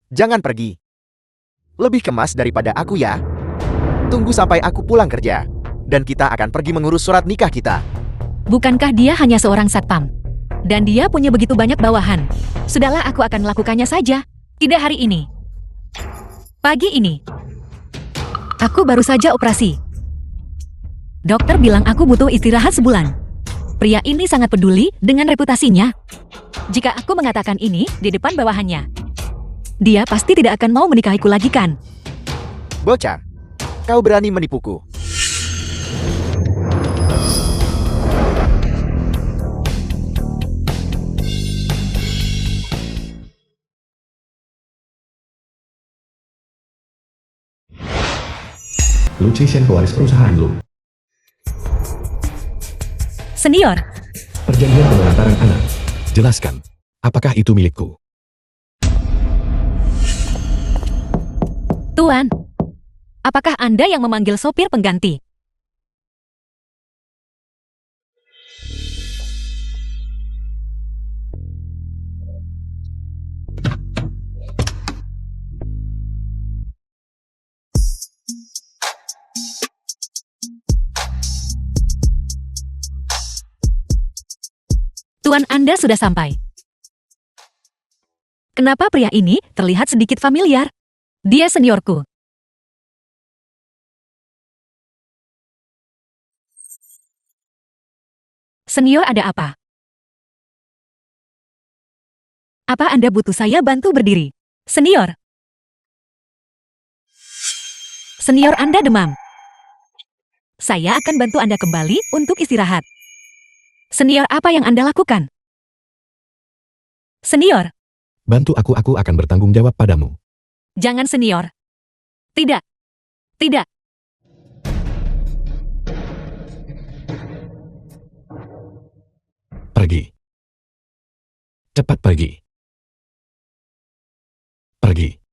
Jangan pergi. Lebih kemas daripada aku ya. Tunggu sampai aku pulang kerja. Dan kita akan pergi mengurus surat nikah kita. Bukankah dia hanya seorang satpam? Dan dia punya begitu banyak bawahan. Sudahlah, aku akan melakukannya saja. Tidak hari ini. Pagi ini. Aku baru saja operasi. Dokter bilang aku butuh istirahat sebulan. Pria ini sangat peduli dengan reputasinya. Jika aku mengatakan ini di depan bawahannya, dia pasti tidak akan mau menikahiku lagi kan? Bocah, kau berani menipuku. Lu Chishen pewaris perusahaan lu. Senior, Perjanjian penelantaran anak. Jelaskan, apakah itu milikku? Tuan. Apakah Anda yang memanggil sopir pengganti? Tuan, Anda sudah sampai. Kenapa pria ini terlihat sedikit familiar? Dia seniorku. Senior, ada apa? Apa Anda butuh saya bantu berdiri? Senior. Senior, Anda demam. Saya akan bantu Anda kembali untuk istirahat. Senior, apa yang Anda lakukan? Senior. Bantu aku akan bertanggung jawab padamu. Jangan, senior. Tidak. Tidak. Pergi. Cepat pergi. Pergi.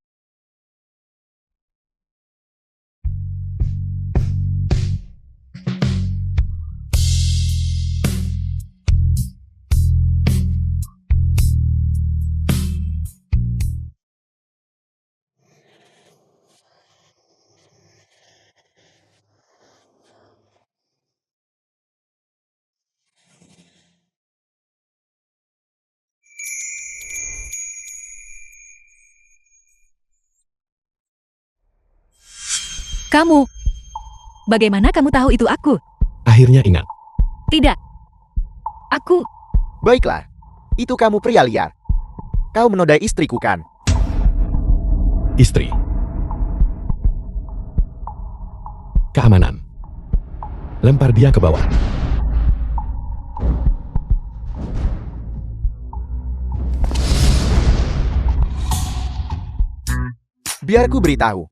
Kamu. Bagaimana kamu tahu itu aku? Akhirnya ingat. Tidak. Aku. Baiklah, itu kamu pria liar. Kau menodai istriku kan? Istri. Keamanan. Lempar dia ke bawah. Biar ku beritahu.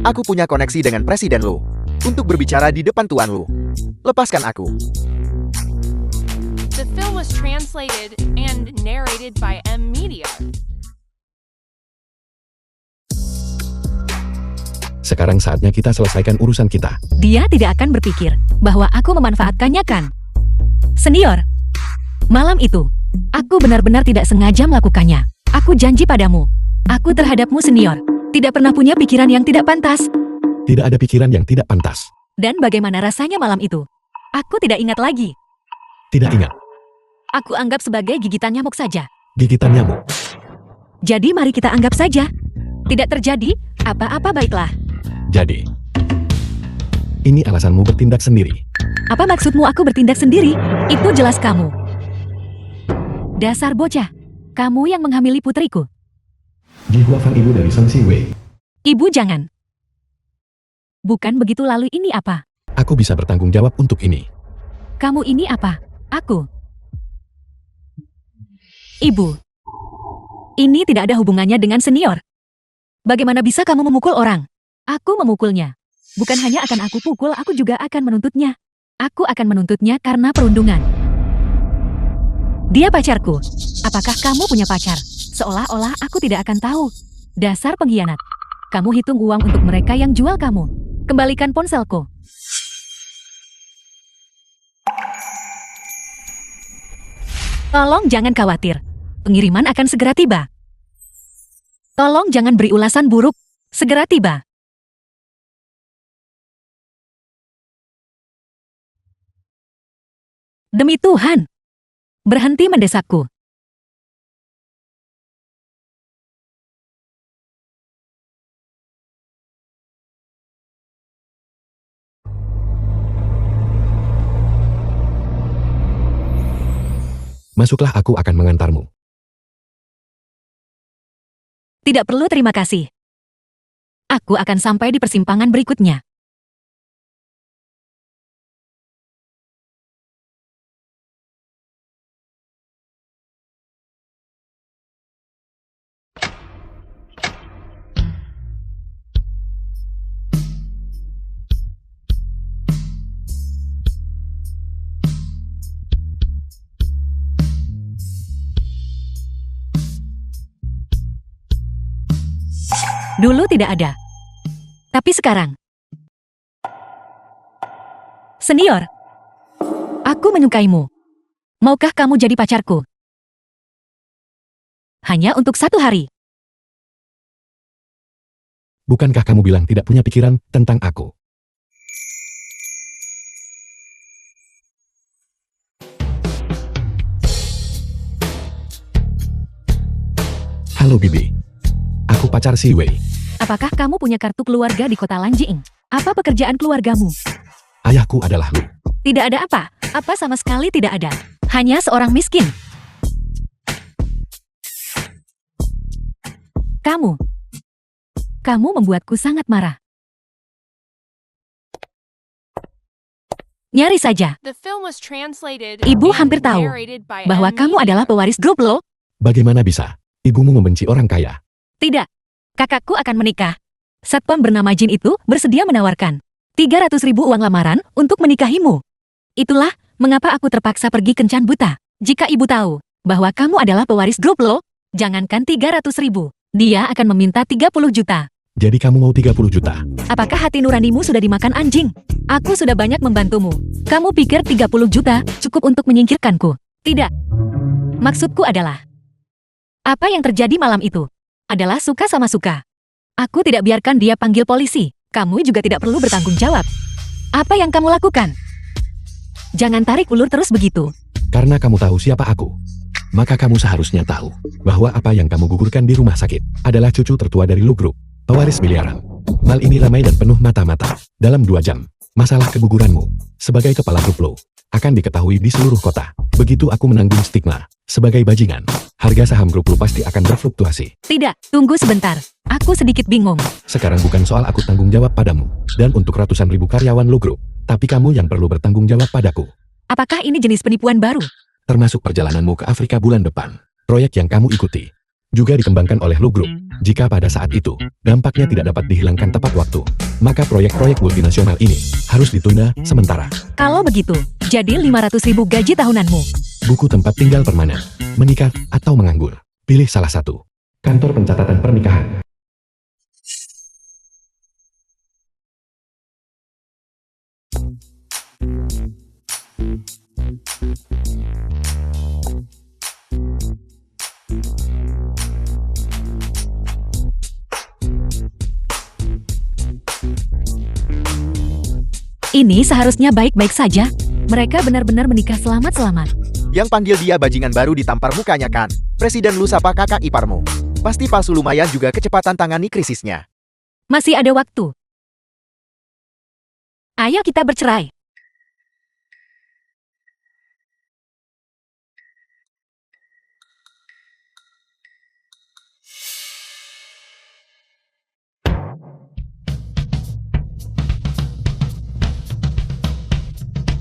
Aku punya koneksi dengan Presiden Lu untuk berbicara di depan Tuan Lu. Lepaskan aku. The film was translated and narrated by M Media. Sekarang saatnya kita selesaikan urusan kita. Dia tidak akan berpikir bahwa aku memanfaatkannya kan? Senior. Malam itu, aku benar-benar tidak sengaja melakukannya. Aku janji padamu. Aku terhadapmu, senior. Tidak pernah punya pikiran yang tidak pantas. Tidak ada pikiran yang tidak pantas. Dan bagaimana rasanya malam itu? Aku tidak ingat lagi. Tidak ingat. Aku anggap sebagai gigitan nyamuk saja. Gigitan nyamuk. Jadi mari kita anggap saja. Tidak terjadi apa-apa, baiklah. Jadi, ini alasanmu bertindak sendiri. Apa maksudmu aku bertindak sendiri? Itu jelas kamu. Dasar bocah. Kamu yang menghamili putriku. Jihua Fang, ibu dari Seng Si Wei. Ibu jangan. Bukan begitu, lalu ini apa? Aku bisa bertanggung jawab untuk ini. Kamu ini apa? Aku. Ibu. Ini tidak ada hubungannya dengan senior. Bagaimana bisa kamu memukul orang? Aku memukulnya. Bukan hanya akan aku pukul, aku juga akan menuntutnya. Aku akan menuntutnya karena perundungan. Dia pacarku. Apakah kamu punya pacar? Seolah-olah aku tidak akan tahu. Dasar pengkhianat. Kamu hitung uang untuk mereka yang jual kamu. Kembalikan ponselku. Tolong jangan khawatir. Pengiriman akan segera tiba. Tolong jangan beri ulasan buruk. Segera tiba. Demi Tuhan. Berhenti mendesakku. Masuklah, aku akan mengantarmu. Tidak perlu terima kasih. Aku akan sampai di persimpangan berikutnya. Dulu tidak ada. Tapi sekarang. Senior, aku menyukaimu. Maukah kamu jadi pacarku? Hanya untuk 1 hari. Bukankah kamu bilang tidak punya pikiran tentang aku? Halo Bibi. Aku pacar si Wei. Apakah kamu punya kartu keluarga di kota Lanjing? Apa pekerjaan keluargamu? Ayahku adalah Lu. Tidak ada apa. Apa sama sekali tidak ada. Hanya seorang miskin. Kamu membuatku sangat marah. Nyaris saja. The film was translated Ibu and hampir tahu narrated by bahwa N kamu Media. adalah pewaris grup lo. Bagaimana bisa? Ibumu membenci orang kaya. Tidak. Kakakku akan menikah. Satpam bernama Jin itu bersedia menawarkan 300.000 uang lamaran untuk menikahimu. Itulah mengapa aku terpaksa pergi kencan buta. Jika ibu tahu bahwa kamu adalah pewaris grup lo, jangankan 300.000, dia akan meminta 30 juta. Jadi kamu mau 30 juta? Apakah hati nuranimu sudah dimakan anjing? Aku sudah banyak membantumu. Kamu pikir 30 juta cukup untuk menyingkirkanku? Tidak. Maksudku adalah, apa yang terjadi malam itu adalah suka sama suka. Aku tidak biarkan dia panggil polisi. Kamu juga tidak perlu bertanggung jawab. Apa yang kamu lakukan? Jangan tarik ulur terus begitu. Karena kamu tahu siapa aku. Maka kamu seharusnya tahu bahwa apa yang kamu gugurkan di rumah sakit adalah cucu tertua dari Lu Group, pewaris miliaran. Mal ini ramai dan penuh mata-mata. Dalam 2 jam, masalah keguguranmu sebagai kepala grup Lo akan diketahui di seluruh kota. Begitu aku menanggung stigma sebagai bajingan, harga saham grup Lo pasti akan berfluktuasi. Tidak, tunggu sebentar. Aku sedikit bingung. Sekarang bukan soal aku tanggung jawab padamu dan untuk ratusan ribu karyawan Lo Group, tapi kamu yang perlu bertanggung jawab padaku. Apakah ini jenis penipuan baru? Termasuk perjalananmu ke Afrika bulan depan. Proyek yang kamu ikuti juga dikembangkan oleh Lu Group. Jika pada saat itu dampaknya tidak dapat dihilangkan tepat waktu, maka proyek-proyek multinasional ini harus ditunda sementara. Kalau begitu, jadi 500.000 gaji tahunanmu. Buku tempat tinggal permanen, menikah atau menganggur. Pilih salah satu. Kantor pencatatan pernikahan. Ini seharusnya baik-baik saja. Mereka benar-benar menikah selamat-selamat. Yang panggil dia bajingan baru ditampar mukanya kan? Presiden lu sapa kakak iparmu. Pasti palsu lumayan juga kecepatan tangani krisisnya. Masih ada waktu. Ayo kita bercerai.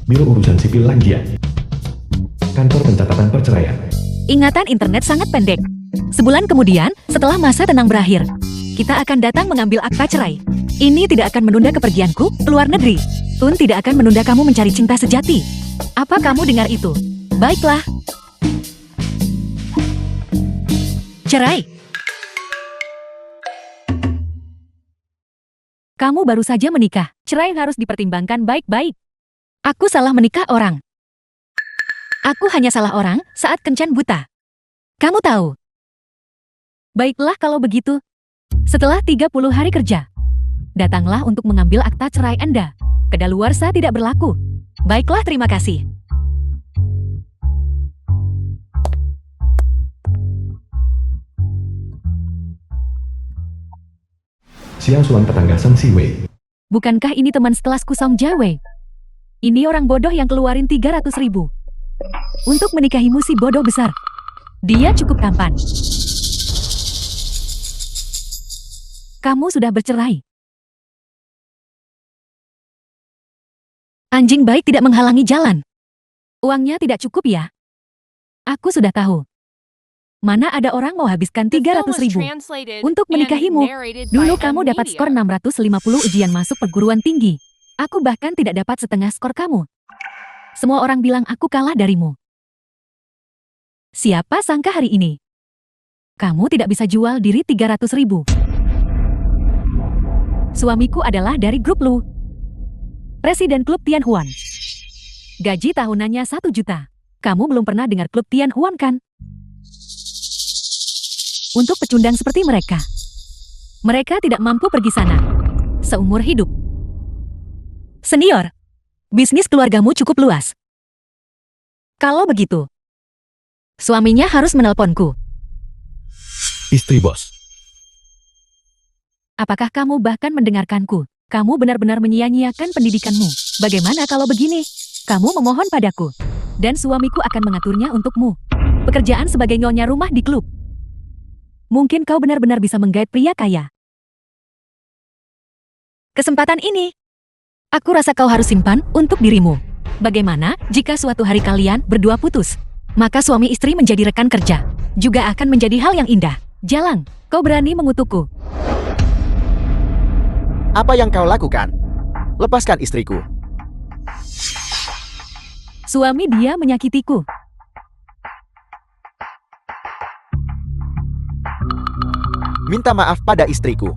Biro Urusan Sipil Lanjian. Kantor pencatatan perceraian. Ingatan internet sangat pendek. Sebulan kemudian, setelah masa tenang berakhir, kita akan datang mengambil akta cerai. Ini tidak akan menunda kepergianku ke luar negeri. Tun tidak akan menunda kamu mencari cinta sejati. Apa kamu dengar itu? Baiklah. Cerai. Kamu baru saja menikah. Cerai harus dipertimbangkan baik-baik. Aku salah menikah orang. Aku hanya salah orang saat kencan buta. Kamu tahu. Baiklah kalau begitu. Setelah 30 hari kerja, datanglah untuk mengambil akta cerai Anda. Kedaluarsa tidak berlaku. Baiklah, terima kasih. Xiao Xuan tetangga Seng Siwei. Bukankah ini teman sekelasku Song Jiawei? Ini orang bodoh yang keluarin 300.000 untuk menikahimu si bodoh besar. Dia cukup tampan. Kamu sudah bercerai. Anjing baik tidak menghalangi jalan. Uangnya tidak cukup ya? Aku sudah tahu. Mana ada orang mau habiskan The film was 300.000 translated untuk and menikahimu. narrated Dulu by kamu M dapat skor Media. 650 ujian masuk perguruan tinggi. Aku bahkan tidak dapat setengah skor kamu. Semua orang bilang aku kalah darimu. Siapa sangka hari ini kamu tidak bisa jual diri 300.000. Suamiku adalah dari grup Lu, Presiden klub Tianhuan. Gaji tahunannya 1 juta. Kamu belum pernah dengar klub Tianhuan kan? Untuk pecundang seperti mereka, mereka tidak mampu pergi sana seumur hidup. Senior, bisnis keluargamu cukup luas. Kalau begitu, suaminya harus menelponku. Istri bos. Apakah kamu bahkan mendengarkanku? Kamu benar-benar menyia-nyiakan pendidikanmu. Bagaimana kalau begini? Kamu memohon padaku, dan suamiku akan mengaturnya untukmu. Pekerjaan sebagai nyonya rumah di klub. Mungkin kau benar-benar bisa menggait pria kaya. Kesempatan ini, aku rasa kau harus simpan untuk dirimu. Bagaimana jika suatu hari kalian berdua putus? Maka suami istri menjadi rekan kerja. Juga akan menjadi hal yang indah. Jalang, kau berani mengutukku. Apa yang kau lakukan? Lepaskan istriku. Suami dia menyakitiku. Minta maaf pada istriku.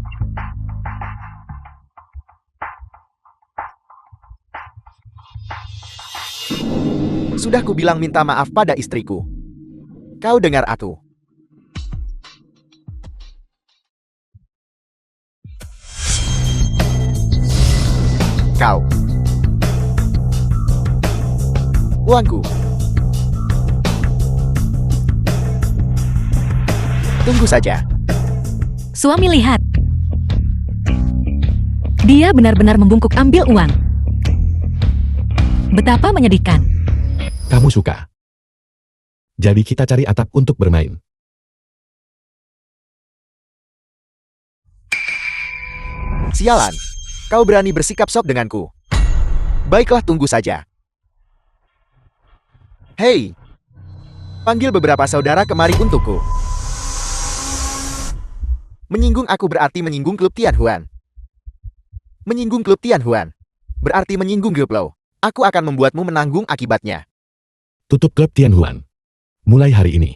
Sudah kubilang minta maaf pada istriku. Kau dengar aku. Kau. Uangku. Tunggu saja. Suami lihat. Dia benar-benar membungkuk ambil uang. Betapa menyedihkan. Kamu suka. Jadi kita cari atap untuk bermain. Sialan. Kau berani bersikap sok denganku. Baiklah, tunggu saja. Hei. Panggil beberapa saudara kemari untukku. Menyinggung aku berarti menyinggung klub Tianhuan. Menyinggung klub Tianhuan berarti menyinggung grup Lo. Aku akan membuatmu menanggung akibatnya. Tutup klub Tianhuan. Mulai hari ini,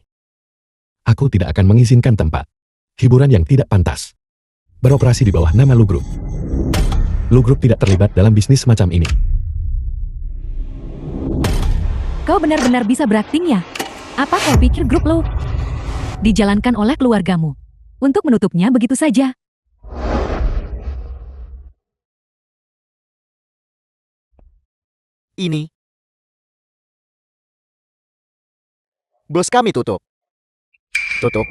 aku tidak akan mengizinkan tempat hiburan yang tidak pantas beroperasi di bawah nama Lu Group. Lu Group tidak terlibat dalam bisnis semacam ini. Kau benar-benar bisa berakting ya? Apa kau pikir grup Lo dijalankan oleh keluargamu untuk menutupnya begitu saja? Ini. Bos kami tutup. Tutup.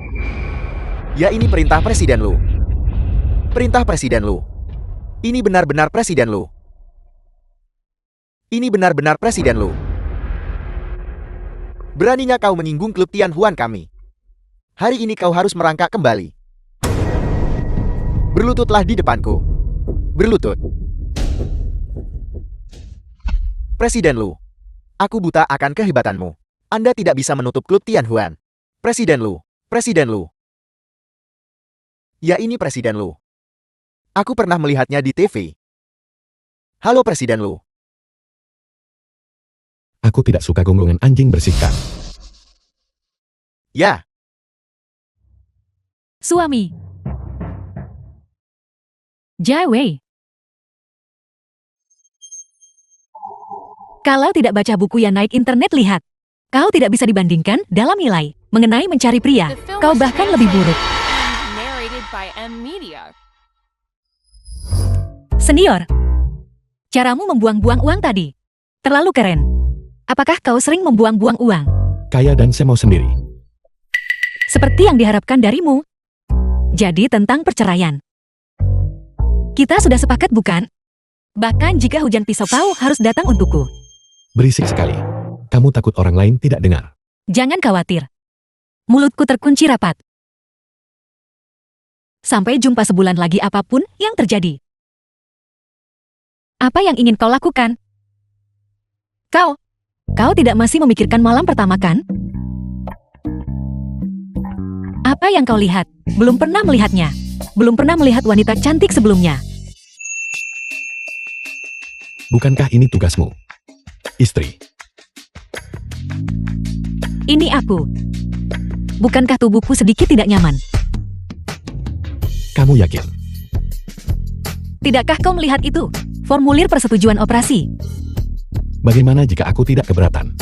Ya, ini perintah Presiden Lu. Perintah Presiden Lu. Ini benar-benar Presiden Lu. Ini benar-benar Presiden Lu. Beraninya kau menyinggung klub Tianhuan kami. Hari ini kau harus merangkak kembali. Berlututlah di depanku. Berlutut. Presiden Lu. Aku buta akan kehebatanmu. Anda tidak bisa menutup klub Tianhuan. Presiden Lu. Presiden Lu. Ya, ini Presiden Lu. Aku pernah melihatnya di TV. Halo Presiden Lu. Aku tidak suka gonggongan anjing bersikap. Ya. Suami. Jiawei. Kalau tidak baca buku yang naik internet, lihat. Kau tidak bisa dibandingkan dalam nilai mengenai mencari pria. The film Kau was bahkan lebih buruk. translated and by M Media. Senior, caramu membuang-buang uang tadi terlalu keren. Apakah kau sering membuang-buang uang? Kaya dan saya mau sendiri. Seperti yang diharapkan darimu. Jadi tentang perceraian. Kita sudah sepakat bukan? Bahkan jika hujan pisau kau harus datang untukku. Berisik sekali. Kamu takut orang lain tidak dengar. Jangan khawatir. Mulutku terkunci rapat. Sampai jumpa sebulan lagi apapun yang terjadi. Apa yang ingin kau lakukan? Kau tidak masih memikirkan malam pertama kan? Apa yang kau lihat? Belum pernah melihatnya. Belum pernah melihat wanita cantik sebelumnya. Bukankah ini tugasmu? Istri. Ini aku. Bukankah tubuhku sedikit tidak nyaman? Kamu yakin? Tidakkah kau melihat itu? Formulir persetujuan operasi. Bagaimana jika aku tidak keberatan?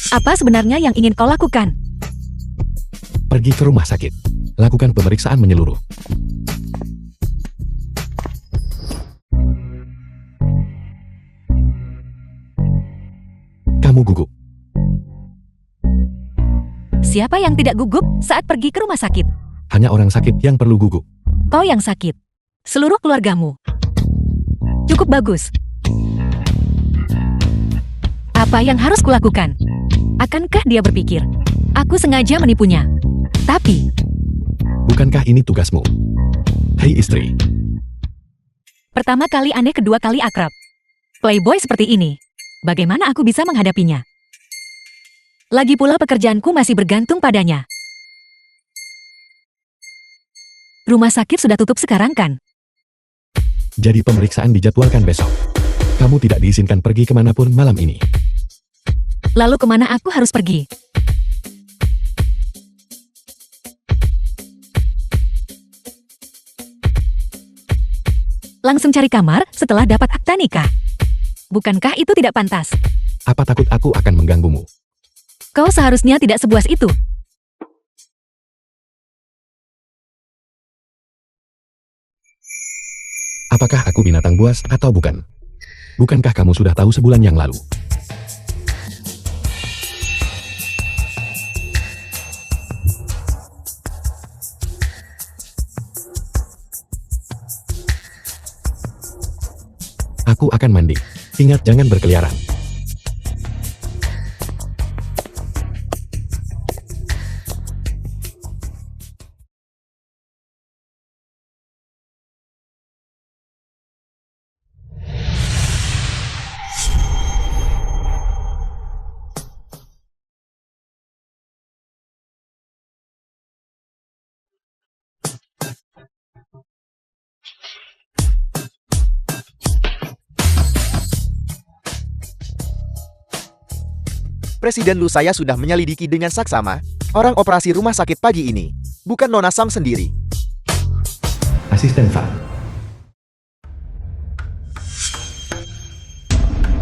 Apa sebenarnya yang ingin kau lakukan? Pergi ke rumah sakit. Lakukan pemeriksaan menyeluruh. Kamu gugup. Siapa yang tidak gugup saat pergi ke rumah sakit? Hanya orang sakit yang perlu gugup. Kau yang sakit. Seluruh keluargamu. Cukup bagus. Apa yang harus kulakukan? Akankah dia berpikir, aku sengaja menipunya? Tapi, Bukankah ini tugasmu? Hei istri. pertama kali aneh, kedua kali akrab. Playboy seperti ini. Bagaimana aku bisa menghadapinya? Lagi pula pekerjaanku masih bergantung padanya. Rumah sakit sudah tutup sekarang kan? Jadi pemeriksaan dijadwalkan besok. Kamu tidak diizinkan pergi kemanapun malam ini. Lalu kemana aku harus pergi? Langsung cari kamar setelah dapat akta nikah. Bukankah itu tidak pantas? Apa takut aku akan mengganggumu? Kau seharusnya tidak sebuas itu. Apakah aku binatang buas atau bukan? Bukankah kamu sudah tahu sebulan yang lalu? Aku akan mandi. Ingat, jangan berkeliaran. Presiden Lu, saya sudah menyelidiki dengan saksama orang operasi rumah sakit pagi ini. Bukan Nona Sang sendiri. Asisten Fa.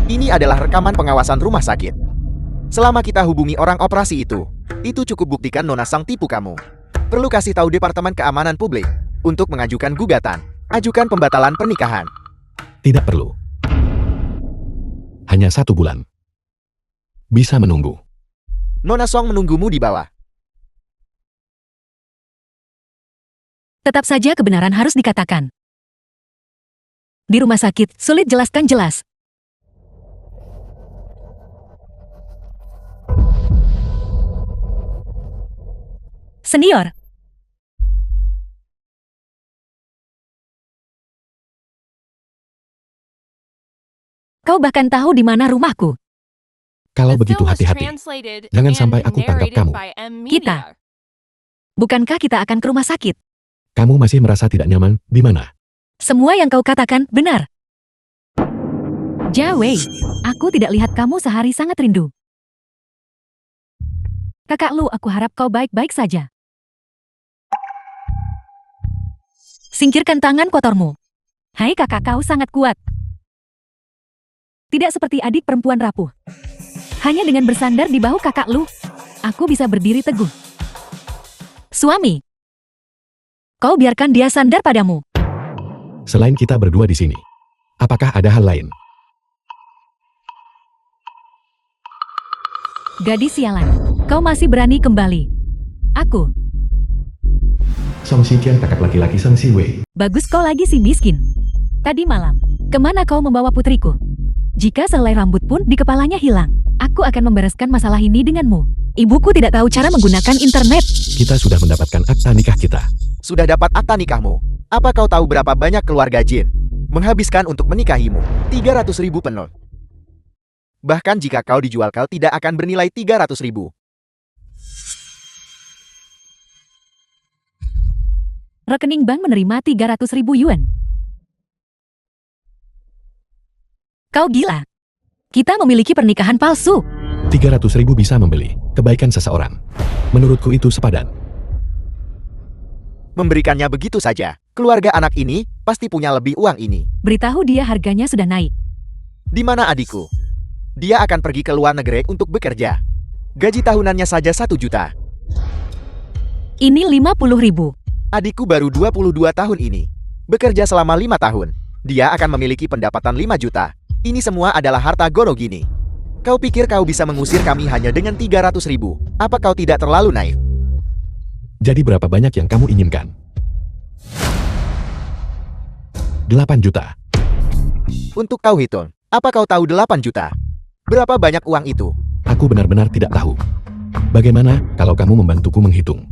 Ini adalah rekaman pengawasan rumah sakit. Selama kita hubungi orang operasi itu cukup buktikan Nona Sang tipu kamu. Perlu kasih tahu Departemen Keamanan Publik untuk mengajukan gugatan. Ajukan pembatalan pernikahan. Tidak perlu. Hanya 1 bulan. Bisa menunggu. Nona Song menunggumu di bawah. Tetap saja kebenaran harus dikatakan. Di rumah sakit, sulit jelaskan jelas. Senior. Kau bahkan tahu di mana rumahku. Kalau The begitu film was hati-hati. translated Jangan and sampai aku tangkap narrated kamu. by M Kita. Media. Bukankah kita akan ke rumah sakit? Kamu masih merasa tidak nyaman di mana? Semua yang kau katakan benar. Jawei, aku tidak lihat kamu sehari, sangat rindu. Kakak Lu, aku harap kau baik-baik saja. Singkirkan tangan kotormu. Hai kakak, kau sangat kuat. Tidak seperti adik perempuan rapuh. Hanya dengan bersandar di bahu kakak Lu, aku bisa berdiri teguh. Suami, kau biarkan dia sandar padamu. Selain kita berdua di sini, apakah ada hal lain? Gadis sialan, kau masih berani kembali. Aku, Song Shiqian kakak laki-laki Song Si Wei. bagus kau lagi si miskin. Tadi malam, kemana kau membawa putriku? Jika sehelai rambut pun di kepalanya hilang, aku akan membereskan masalah ini denganmu. Ibuku tidak tahu cara menggunakan internet. Kita sudah mendapatkan akta nikah kita. Sudah dapat akta nikahmu. Apa kau tahu berapa banyak keluarga jin menghabiskan untuk menikahimu? 300.000 penol. Bahkan jika kau dijual, kau tidak akan bernilai 300.000. Rekening bank menerima 300.000 yuan. Kau gila. Kita memiliki pernikahan palsu. 300.000 bisa membeli kebaikan seseorang. Menurutku itu sepadan. Memberikannya begitu saja. Keluarga anak ini pasti punya lebih uang ini. Beritahu dia harganya sudah naik. Di mana adikku? Dia akan pergi ke luar negeri untuk bekerja. Gaji tahunannya saja 1 juta. Ini 50.000. Adikku baru 22 tahun ini. Bekerja selama 5 tahun. Dia akan memiliki pendapatan 5 juta. Ini semua adalah harta Gorogini. Kau pikir kau bisa mengusir kami hanya dengan 300.000? Apa kau tidak terlalu naif? Jadi berapa banyak yang kamu inginkan? 8 juta. Untuk kau hitung, apa kau tahu 8 juta? Berapa banyak uang itu? Aku benar-benar tidak tahu. Bagaimana kalau kamu membantuku menghitung?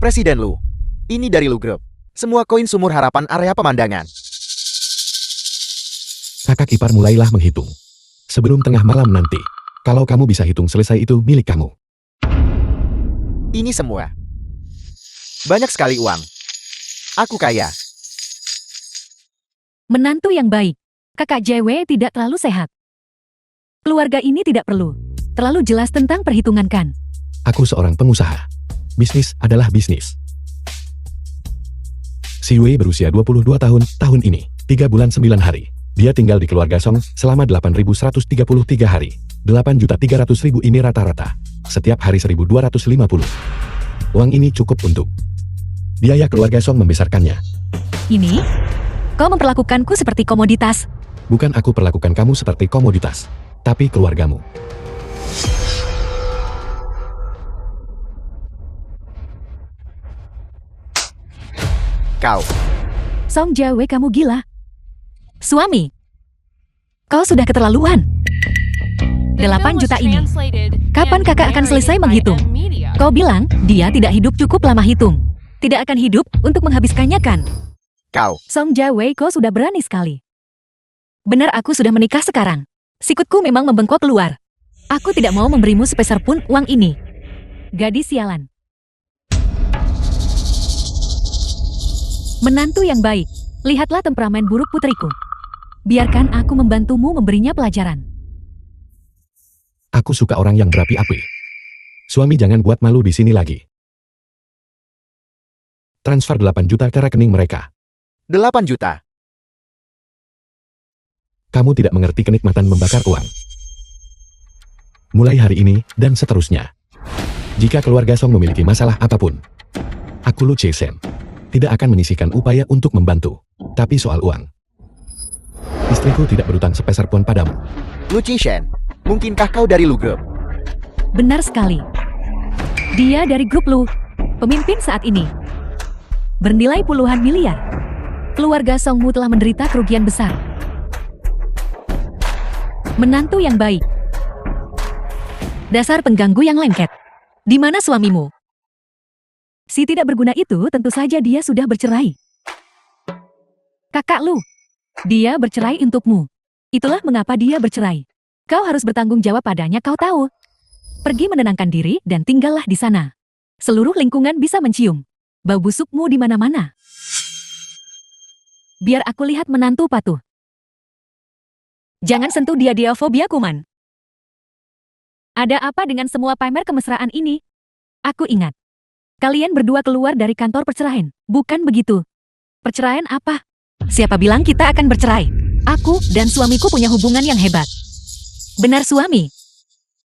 Presiden Lu. Ini dari Lu Group. Semua koin sumur harapan area pemandangan. Kakak ipar mulailah menghitung. Sebelum tengah malam nanti. Kalau kamu bisa hitung selesai itu milik kamu. Ini semua. Banyak sekali uang. Aku kaya. Menantu yang baik. Kakak JW tidak terlalu sehat. Keluarga ini tidak perlu terlalu jelas tentang perhitungan kan. Aku seorang pengusaha. Bisnis adalah bisnis. Si Wei berusia 22 tahun ini. 3 bulan 9 hari. Dia tinggal di keluarga Song selama 8.133 hari. 8.300.000 ini rata-rata. Setiap hari 1.250. Uang ini cukup untuk biaya keluarga Song membesarkannya. Ini? Kau memperlakukanku seperti komoditas. Bukan aku perlakukan kamu seperti komoditas, tapi keluargamu. Kau. Song Jae, kamu gila. Suami, kau sudah keterlaluan. The 8 film was juta ini. translated Kapan and kakak akan selesai narrated by menghitung? M Media. Kau bilang dia tidak hidup cukup lama hitung. Tidak akan hidup untuk menghabiskannya kan? Kau. Song Jae, kau sudah berani sekali. Benar, aku sudah menikah sekarang. Sikutku memang membengkok keluar. Aku tidak mau memberimu sepeser pun uang ini. Gadis sialan. Menantu yang baik, lihatlah temperamen buruk putriku. Biarkan aku membantumu memberinya pelajaran. Aku suka orang yang berapi-api. Suami, jangan buat malu di sini lagi. Transfer 8 juta ke rekening mereka. 8 juta. Kamu tidak mengerti kenikmatan membakar uang. Mulai hari ini, dan seterusnya. Jika keluarga Song memiliki masalah apapun, aku Lu Chesen tidak akan menyisihkan upaya untuk membantu. Tapi soal uang, istriku tidak berutang sepeser pun padamu. Lu Chishen, mungkinkah kau dari Lu Group? Benar sekali. Dia dari grup Lu, pemimpin saat ini. Bernilai puluhan miliar. Keluarga Songmu telah menderita kerugian besar. Menantu yang baik. Dasar pengganggu yang lengket. Di mana suamimu? Si tidak berguna itu tentu saja dia sudah bercerai. Kakak Lu, dia bercerai untukmu. Itulah mengapa dia bercerai. Kau harus bertanggung jawab padanya, kau tahu. Pergi menenangkan diri dan tinggallah di sana. Seluruh lingkungan bisa mencium bau busukmu di mana-mana. Biar aku lihat menantu patuh. Jangan sentuh dia fobia kuman. Ada apa dengan semua pamer kemesraan ini? Aku ingat. Kalian berdua keluar dari kantor perceraian, bukan begitu? Perceraian apa? Siapa bilang kita akan bercerai? Aku dan suamiku punya hubungan yang hebat. Benar suami?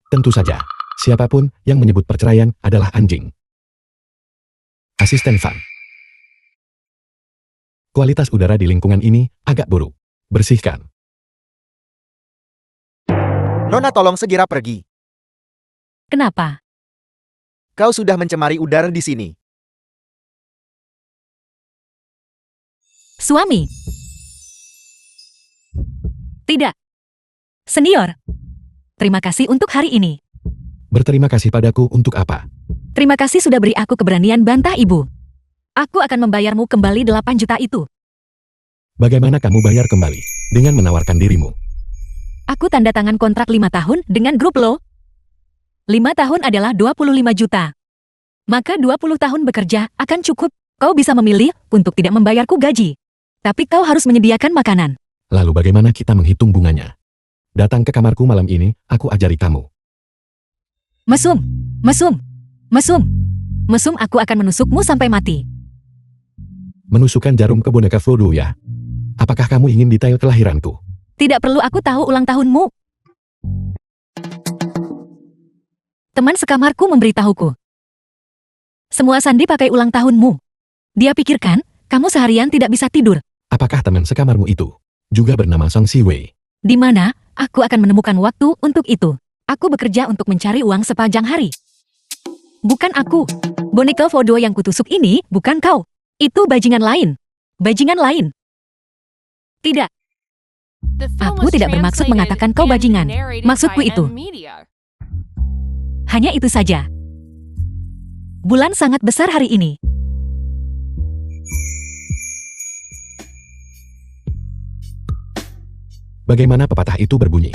Tentu saja. Siapapun yang menyebut perceraian adalah anjing. Asisten Van. Kualitas udara di lingkungan ini agak buruk. Bersihkan. Nona tolong segera pergi. Kenapa? Kau sudah mencemari udara di sini. Suami? Tidak. Senior. Terima kasih untuk hari ini. Berterima kasih padaku untuk apa? Terima kasih sudah beri aku keberanian bantah ibu. Aku akan membayarmu kembali 8 juta itu. Bagaimana kamu bayar kembali? Dengan menawarkan dirimu. Aku tanda tangan kontrak 5 tahun dengan grup lo. 5 tahun adalah 25 juta. Maka 20 tahun bekerja akan cukup. Kau bisa memilih untuk tidak membayarku gaji. Tapi kau harus menyediakan makanan. Lalu bagaimana kita menghitung bunganya? Datang ke kamarku malam ini, aku ajari kamu. Mesum, mesum, mesum. Mesum, aku akan menusukmu sampai mati. Menusukkan jarum ke boneka Frodo ya? Apakah kamu ingin detail kelahiranku? Tidak perlu aku tahu ulang tahunmu. Teman sekamarku memberitahuku. Semua sandi pakai ulang tahunmu. Dia pikirkan, kamu seharian tidak bisa tidur. Apakah teman sekamarmu itu juga bernama Song Siwei? Di mana, aku akan menemukan waktu untuk itu. Aku bekerja untuk mencari uang sepanjang hari. Bukan aku. Boneka Frodo yang kutusuk ini bukan kau. Itu bajingan lain. Bajingan lain. Tidak. The film Aku was tidak bermaksud translated mengatakan kau and bajingan. narrated Maksudku by itu. M Media. Hanya itu saja. Bulan sangat besar hari ini. Bagaimana pepatah itu berbunyi?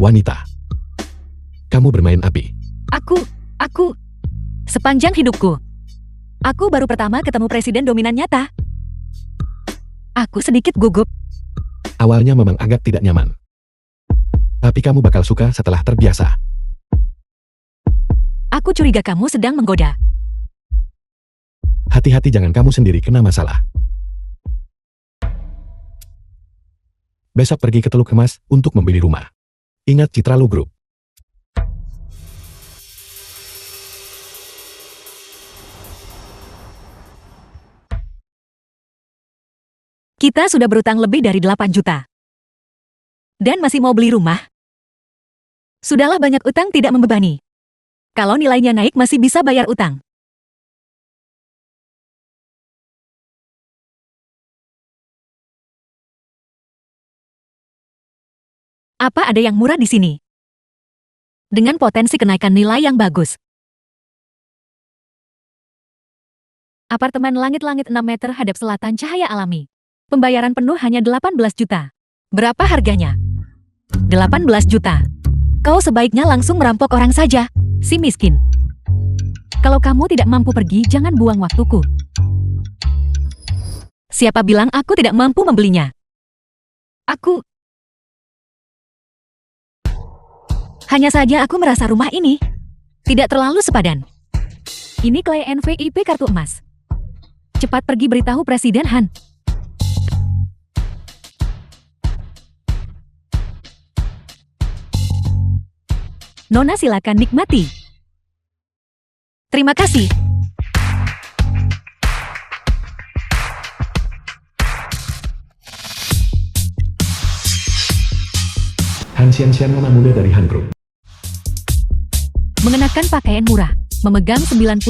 Wanita, kamu bermain api. Aku. Sepanjang hidupku. Aku baru pertama ketemu presiden dominan nyata. Aku sedikit gugup. Awalnya memang agak tidak nyaman. Tapi kamu bakal suka setelah terbiasa. Aku curiga kamu sedang menggoda. Hati-hati jangan kamu sendiri kena masalah. Besok pergi ke Teluk Emas untuk membeli rumah. Ingat Citra Lu Group. Kita sudah berutang lebih dari 8 juta. Dan masih mau beli rumah? Sudahlah, banyak utang tidak membebani. Kalau nilainya naik masih bisa bayar utang. Apa ada yang murah di sini? Dengan potensi kenaikan nilai yang bagus. Apartemen langit-langit 6 meter hadap selatan cahaya alami. Pembayaran penuh hanya 18 juta. Berapa harganya? 18 juta. Kau sebaiknya langsung merampok orang saja, si miskin. Kalau kamu tidak mampu pergi, jangan buang waktuku. Siapa bilang aku tidak mampu membelinya? Hanya saja aku merasa rumah ini tidak terlalu sepadan. Ini klien VIP kartu emas. Cepat pergi beritahu Presiden Han. Nona, silakan nikmati. Terima kasih. Han Xian Nona muda dari Han Group. Mengenakan pakaian murah, memegang 99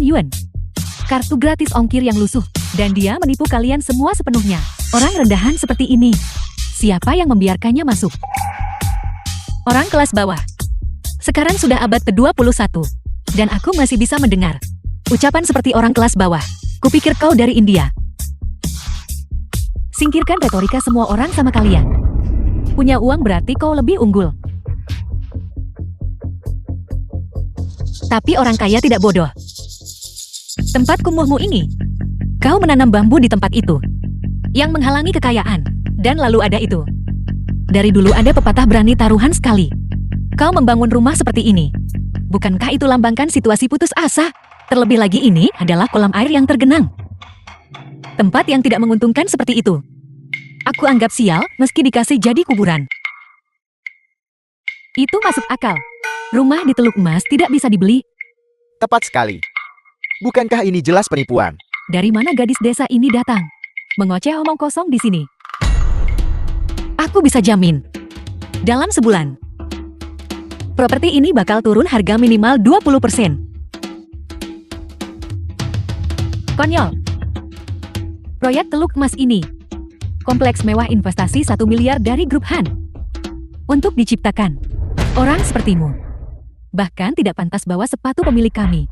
yuan. Kartu gratis ongkir yang lusuh, dan dia menipu kalian semua sepenuhnya. Orang rendahan seperti ini, siapa yang membiarkannya masuk? Orang kelas bawah. Sekarang sudah abad ke-21, dan aku masih bisa mendengar ucapan seperti orang kelas bawah. Kupikir kau dari India. Singkirkan retorika semua orang sama kalian. Punya uang berarti kau lebih unggul. Tapi orang kaya tidak bodoh. Tempat kumuhmu ini, kau menanam bambu di tempat itu, yang menghalangi kekayaan, dan lalu ada itu. Dari dulu ada pepatah berani taruhan sekali. Kau membangun rumah seperti ini. Bukankah itu lambangkan situasi putus asa? Terlebih lagi ini adalah kolam air yang tergenang. Tempat yang tidak menguntungkan seperti itu. Aku anggap sial meski dikasih jadi kuburan. Itu masuk akal. Rumah di Teluk Emas tidak bisa dibeli. Tepat sekali. Bukankah ini jelas penipuan? Dari mana gadis desa ini datang? Mengoceh omong kosong di sini. Aku bisa jamin. Dalam sebulan, properti ini bakal turun harga minimal 20%. Konyol. Proyek Teluk Emas ini. Kompleks mewah investasi 1 miliar dari grup Han. Untuk diciptakan. Orang sepertimu. Bahkan tidak pantas bawa sepatu pemilik kami.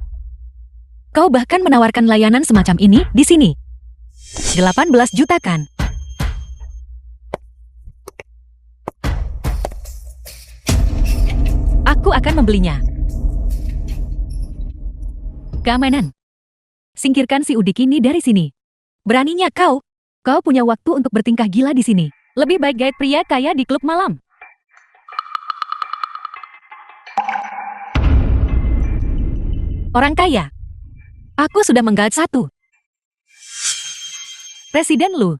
Kau bahkan menawarkan layanan semacam ini di sini. 18 juta kan? Aku akan membelinya. Keamanan. Singkirkan si Udik ini dari sini. Beraninya kau. Kau punya waktu untuk bertingkah gila di sini. Lebih baik gait pria kaya di klub malam. Orang kaya. Aku sudah menggait satu. Presiden Lu.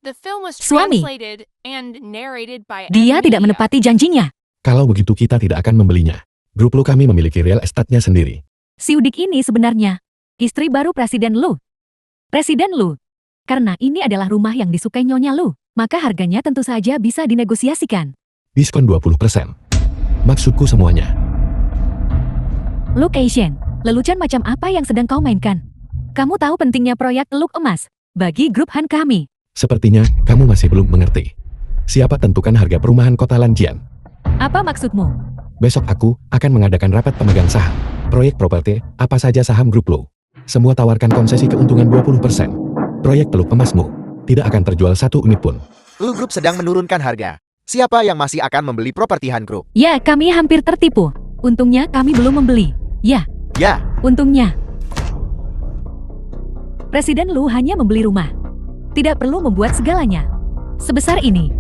The film was Suami. translated and narrated by Dia M tidak Media. menepati janjinya. Kalau begitu kita tidak akan membelinya. Grup Lu kami memiliki real estate-nya sendiri. Si Udik ini sebenarnya istri baru Presiden Lu. Presiden Lu. Karena ini adalah rumah yang disukai Nyonya Lu, maka harganya tentu saja bisa dinegosiasikan. Diskon 20%. Maksudku semuanya. Location. Lelucon macam apa yang sedang kau mainkan? Kamu tahu pentingnya proyek Teluk Emas bagi grup Han kami. Sepertinya kamu masih belum mengerti. Siapa tentukan harga perumahan kota Lanjian? Apa maksudmu? Besok aku akan mengadakan rapat pemegang saham. Proyek properti, apa saja saham grup Lu. Semua tawarkan konsesi keuntungan 20%. Proyek Teluk Emasmu tidak akan terjual 1 unit pun. Lu Group sedang menurunkan harga. Siapa yang masih akan membeli properti Han Group? Ya, kami hampir tertipu. Untungnya kami belum membeli. Ya, Ya, untungnya. Presiden Lu hanya membeli rumah. Tidak perlu membuat segalanya. Sebesar ini.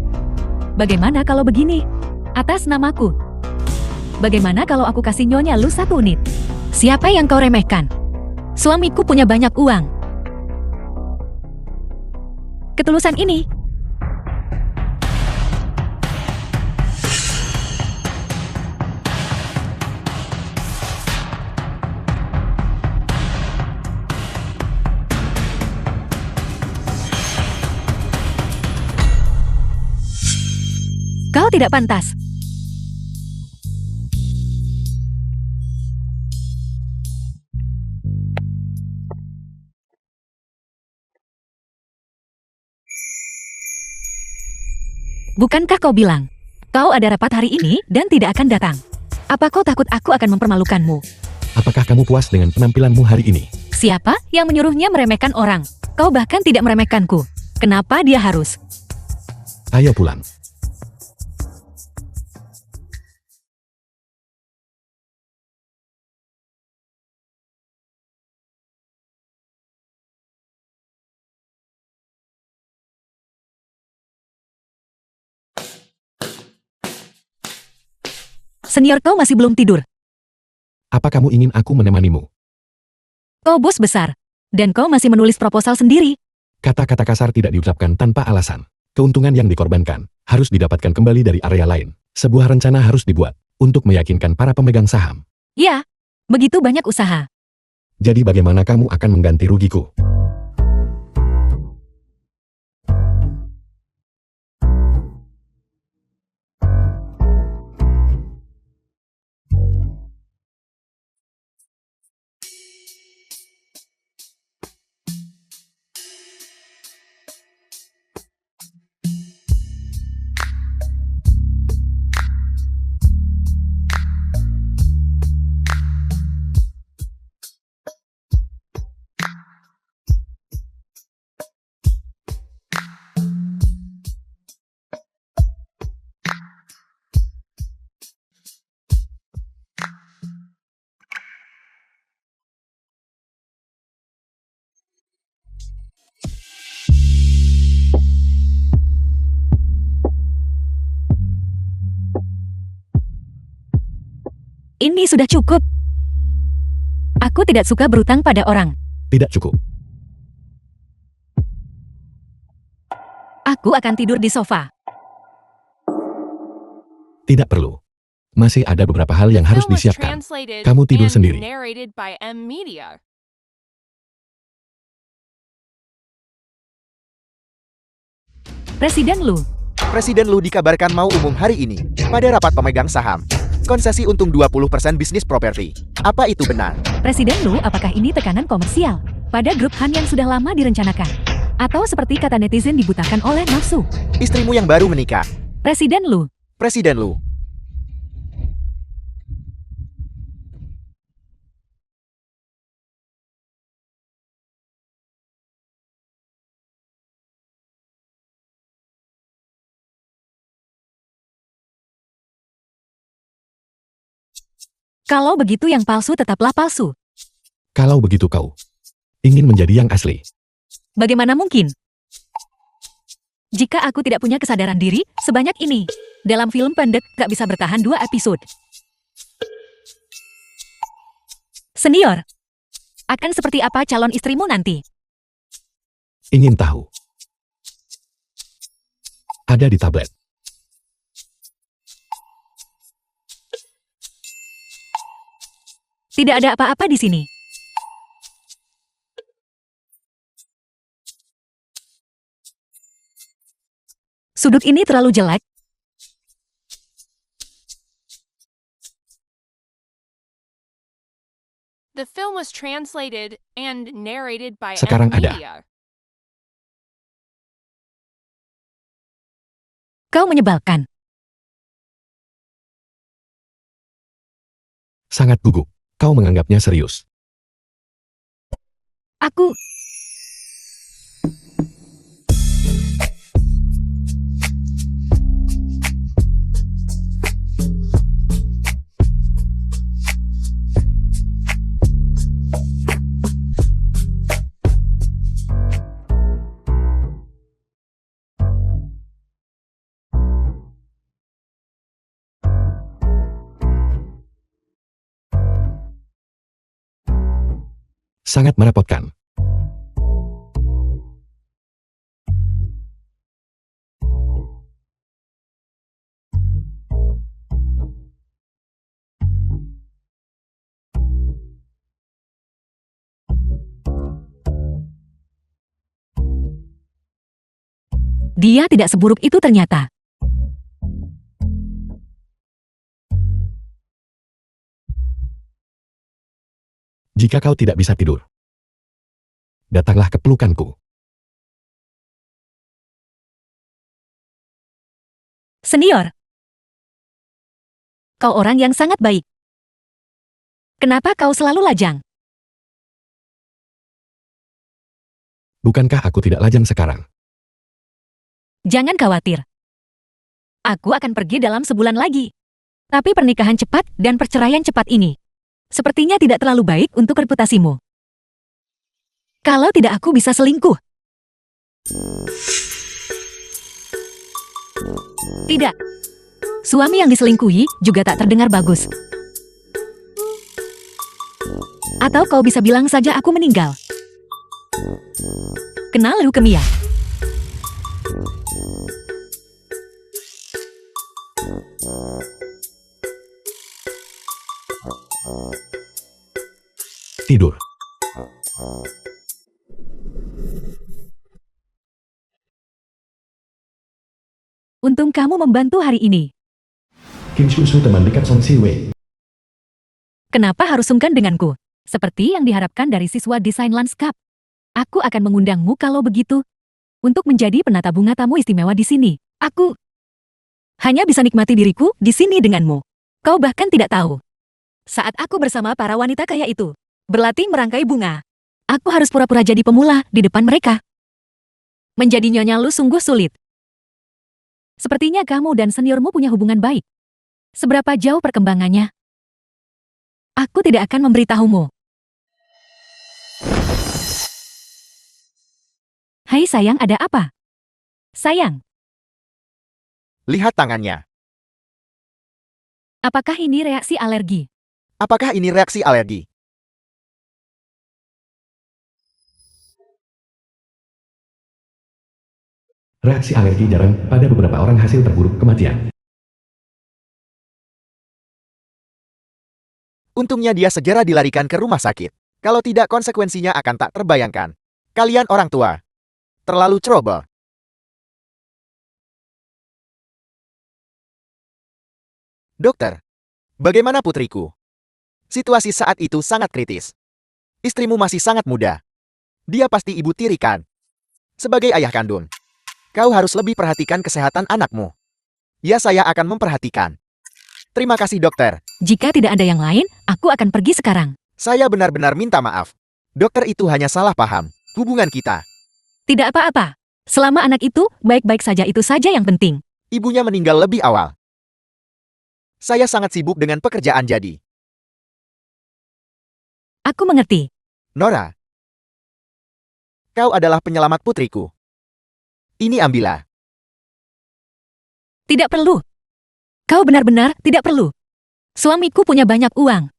Bagaimana kalau begini? Atas namaku. Bagaimana kalau aku kasih Nyonya Lu 1 unit? Siapa yang kau remehkan? Suamiku punya banyak uang. Ketulusan ini. Kau tidak pantas. Bukankah kau bilang, kau ada rapat hari ini dan tidak akan datang? Apa kau takut aku akan mempermalukanmu? Apakah kamu puas dengan penampilanmu hari ini? Siapa yang menyuruhnya meremehkan orang? Kau bahkan tidak meremehkanku. Kenapa dia harus? Ayo pulang. Senior kau masih belum tidur. Apa kamu ingin aku menemanimu? Kau bos besar. Dan kau masih menulis proposal sendiri. Kata-kata kasar tidak diucapkan tanpa alasan. Keuntungan yang dikorbankan harus didapatkan kembali dari area lain. Sebuah rencana harus dibuat untuk meyakinkan para pemegang saham. Ya, begitu banyak usaha. Jadi bagaimana kamu akan mengganti rugiku? Ini sudah cukup. Aku tidak suka berutang pada orang. Tidak cukup. Aku akan tidur di sofa. Tidak perlu. Masih ada beberapa hal yang The harus film was disiapkan. translated Kamu tidur and sendiri. narrated by M Media. Presiden Lu, Presiden Lu dikabarkan mau umum hari ini pada rapat pemegang saham. Konsesi untung 20% bisnis properti. Apa itu benar? Presiden Lu, apakah ini tekanan komersial pada grup Han yang sudah lama direncanakan? Atau seperti kata netizen dibutakan oleh nafsu? Istrimu yang baru menikah. Presiden Lu, Presiden Lu. kalau begitu yang palsu tetaplah palsu. Kalau begitu kau ingin menjadi yang asli. Bagaimana mungkin? Jika aku tidak punya kesadaran diri sebanyak ini, dalam film pendek gak bisa bertahan 2 episode. Senior, akan seperti apa calon istrimu nanti? Ingin tahu? Ada di tablet. Tidak ada apa-apa di sini. Sudut ini terlalu jelek. The film was translated and narrated by Sekarang M ada. Media. Kau menyebalkan. Sangat gugup. Kau menganggapnya serius. Aku... Sangat merepotkan. Dia tidak seburuk itu ternyata. Jika kau tidak bisa tidur, datanglah ke pelukanku. Senior, kau orang yang sangat baik. Kenapa kau selalu lajang? Bukankah aku tidak lajang sekarang? Jangan khawatir. Aku akan pergi dalam sebulan lagi. Tapi pernikahan cepat dan perceraian cepat ini sepertinya tidak terlalu baik untuk reputasimu. Kalau tidak aku bisa selingkuh. Tidak. Suami yang diselingkuhi juga tak terdengar bagus. Atau kau bisa bilang saja aku meninggal. Kenal leukemia. Tidur. Untung kamu membantu hari ini. Kim Susu teman dekat Song Siwei. Kenapa harus sungkan denganku? Seperti yang diharapkan dari siswa desain lanskap. Aku akan mengundangmu kalau begitu. Untuk menjadi penata bunga tamu istimewa di sini. Aku hanya bisa nikmati diriku di sini denganmu. Kau bahkan tidak tahu. Saat aku bersama para wanita kaya itu, berlatih merangkai bunga, aku harus pura-pura jadi pemula di depan mereka. Menjadi nyonya lu sungguh sulit. Sepertinya kamu dan seniormu punya hubungan baik. Seberapa jauh perkembangannya? Aku tidak akan memberitahumu. Hai sayang, ada apa? Sayang, Lihat tangannya. apakah ini reaksi alergi? Apakah ini reaksi alergi? Reaksi alergi jarang pada beberapa orang hasil terburuk kematian. Untungnya dia segera dilarikan ke rumah sakit. Kalau tidak, konsekuensinya akan tak terbayangkan. Kalian orang tua. Terlalu ceroboh. Dokter, bagaimana putriku? Situasi saat itu sangat kritis. Istrimu masih sangat muda. Dia pasti ibu tiri kan? Sebagai ayah kandung, kau harus lebih perhatikan kesehatan anakmu. Ya, saya akan memperhatikan. Terima kasih, dokter. Jika tidak ada yang lain, aku akan pergi sekarang. Saya benar-benar minta maaf. Dokter itu hanya salah paham hubungan kita. Tidak apa-apa. Selama anak itu baik-baik saja, itu saja yang penting. Ibunya meninggal lebih awal. Saya sangat sibuk dengan pekerjaan jadi. Aku mengerti. Nora, kau adalah penyelamat putriku. Ini ambillah. Tidak perlu. Kau benar-benar tidak perlu. Suamiku punya banyak uang.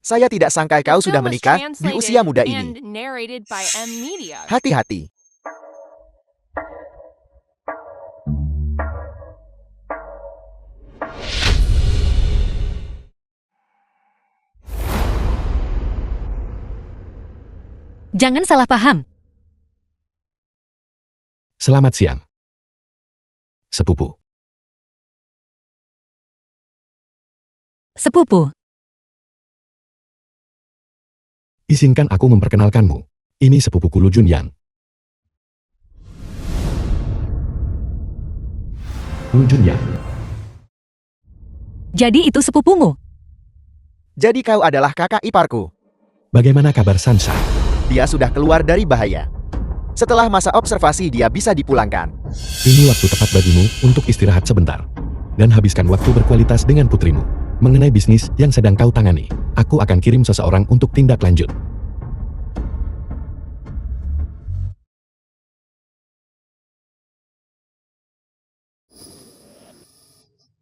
Saya tidak sangka kau sudah Film was menikah di usia translated muda and ini. narrated by M Media. Hati-hati. Jangan salah paham. Selamat siang. Sepupu. Sepupu. Izinkan aku memperkenalkanmu. Ini sepupuku Lu Junyan. Lu Junyan. Jadi itu sepupumu. Jadi kau adalah kakak iparku. Bagaimana kabar Sansa? Dia sudah keluar dari bahaya. Setelah masa observasi, dia bisa dipulangkan. Ini waktu tepat bagimu untuk istirahat sebentar. Dan habiskan waktu berkualitas dengan putrimu. Mengenai bisnis yang sedang kau tangani, aku akan kirim seseorang untuk tindak lanjut.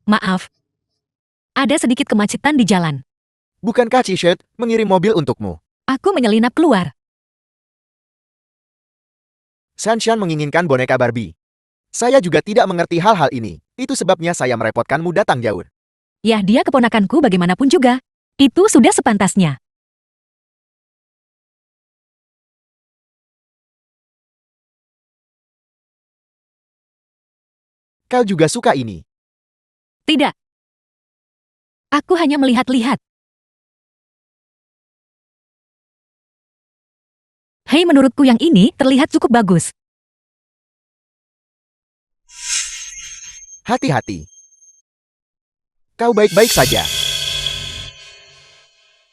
Maaf. Ada sedikit kemacetan di jalan. Bukankah T-shirt mengirim mobil untukmu? Aku menyelinap keluar. Sanshan menginginkan boneka Barbie. Saya juga tidak mengerti hal-hal ini. Itu sebabnya saya merepotkanmu datang jauh. Ya, dia keponakanku bagaimanapun juga. Itu sudah sepantasnya. Kau juga suka ini. Tidak. Aku hanya melihat-lihat. Hei, menurutku yang ini terlihat cukup bagus. Hati-hati. Kau baik-baik saja.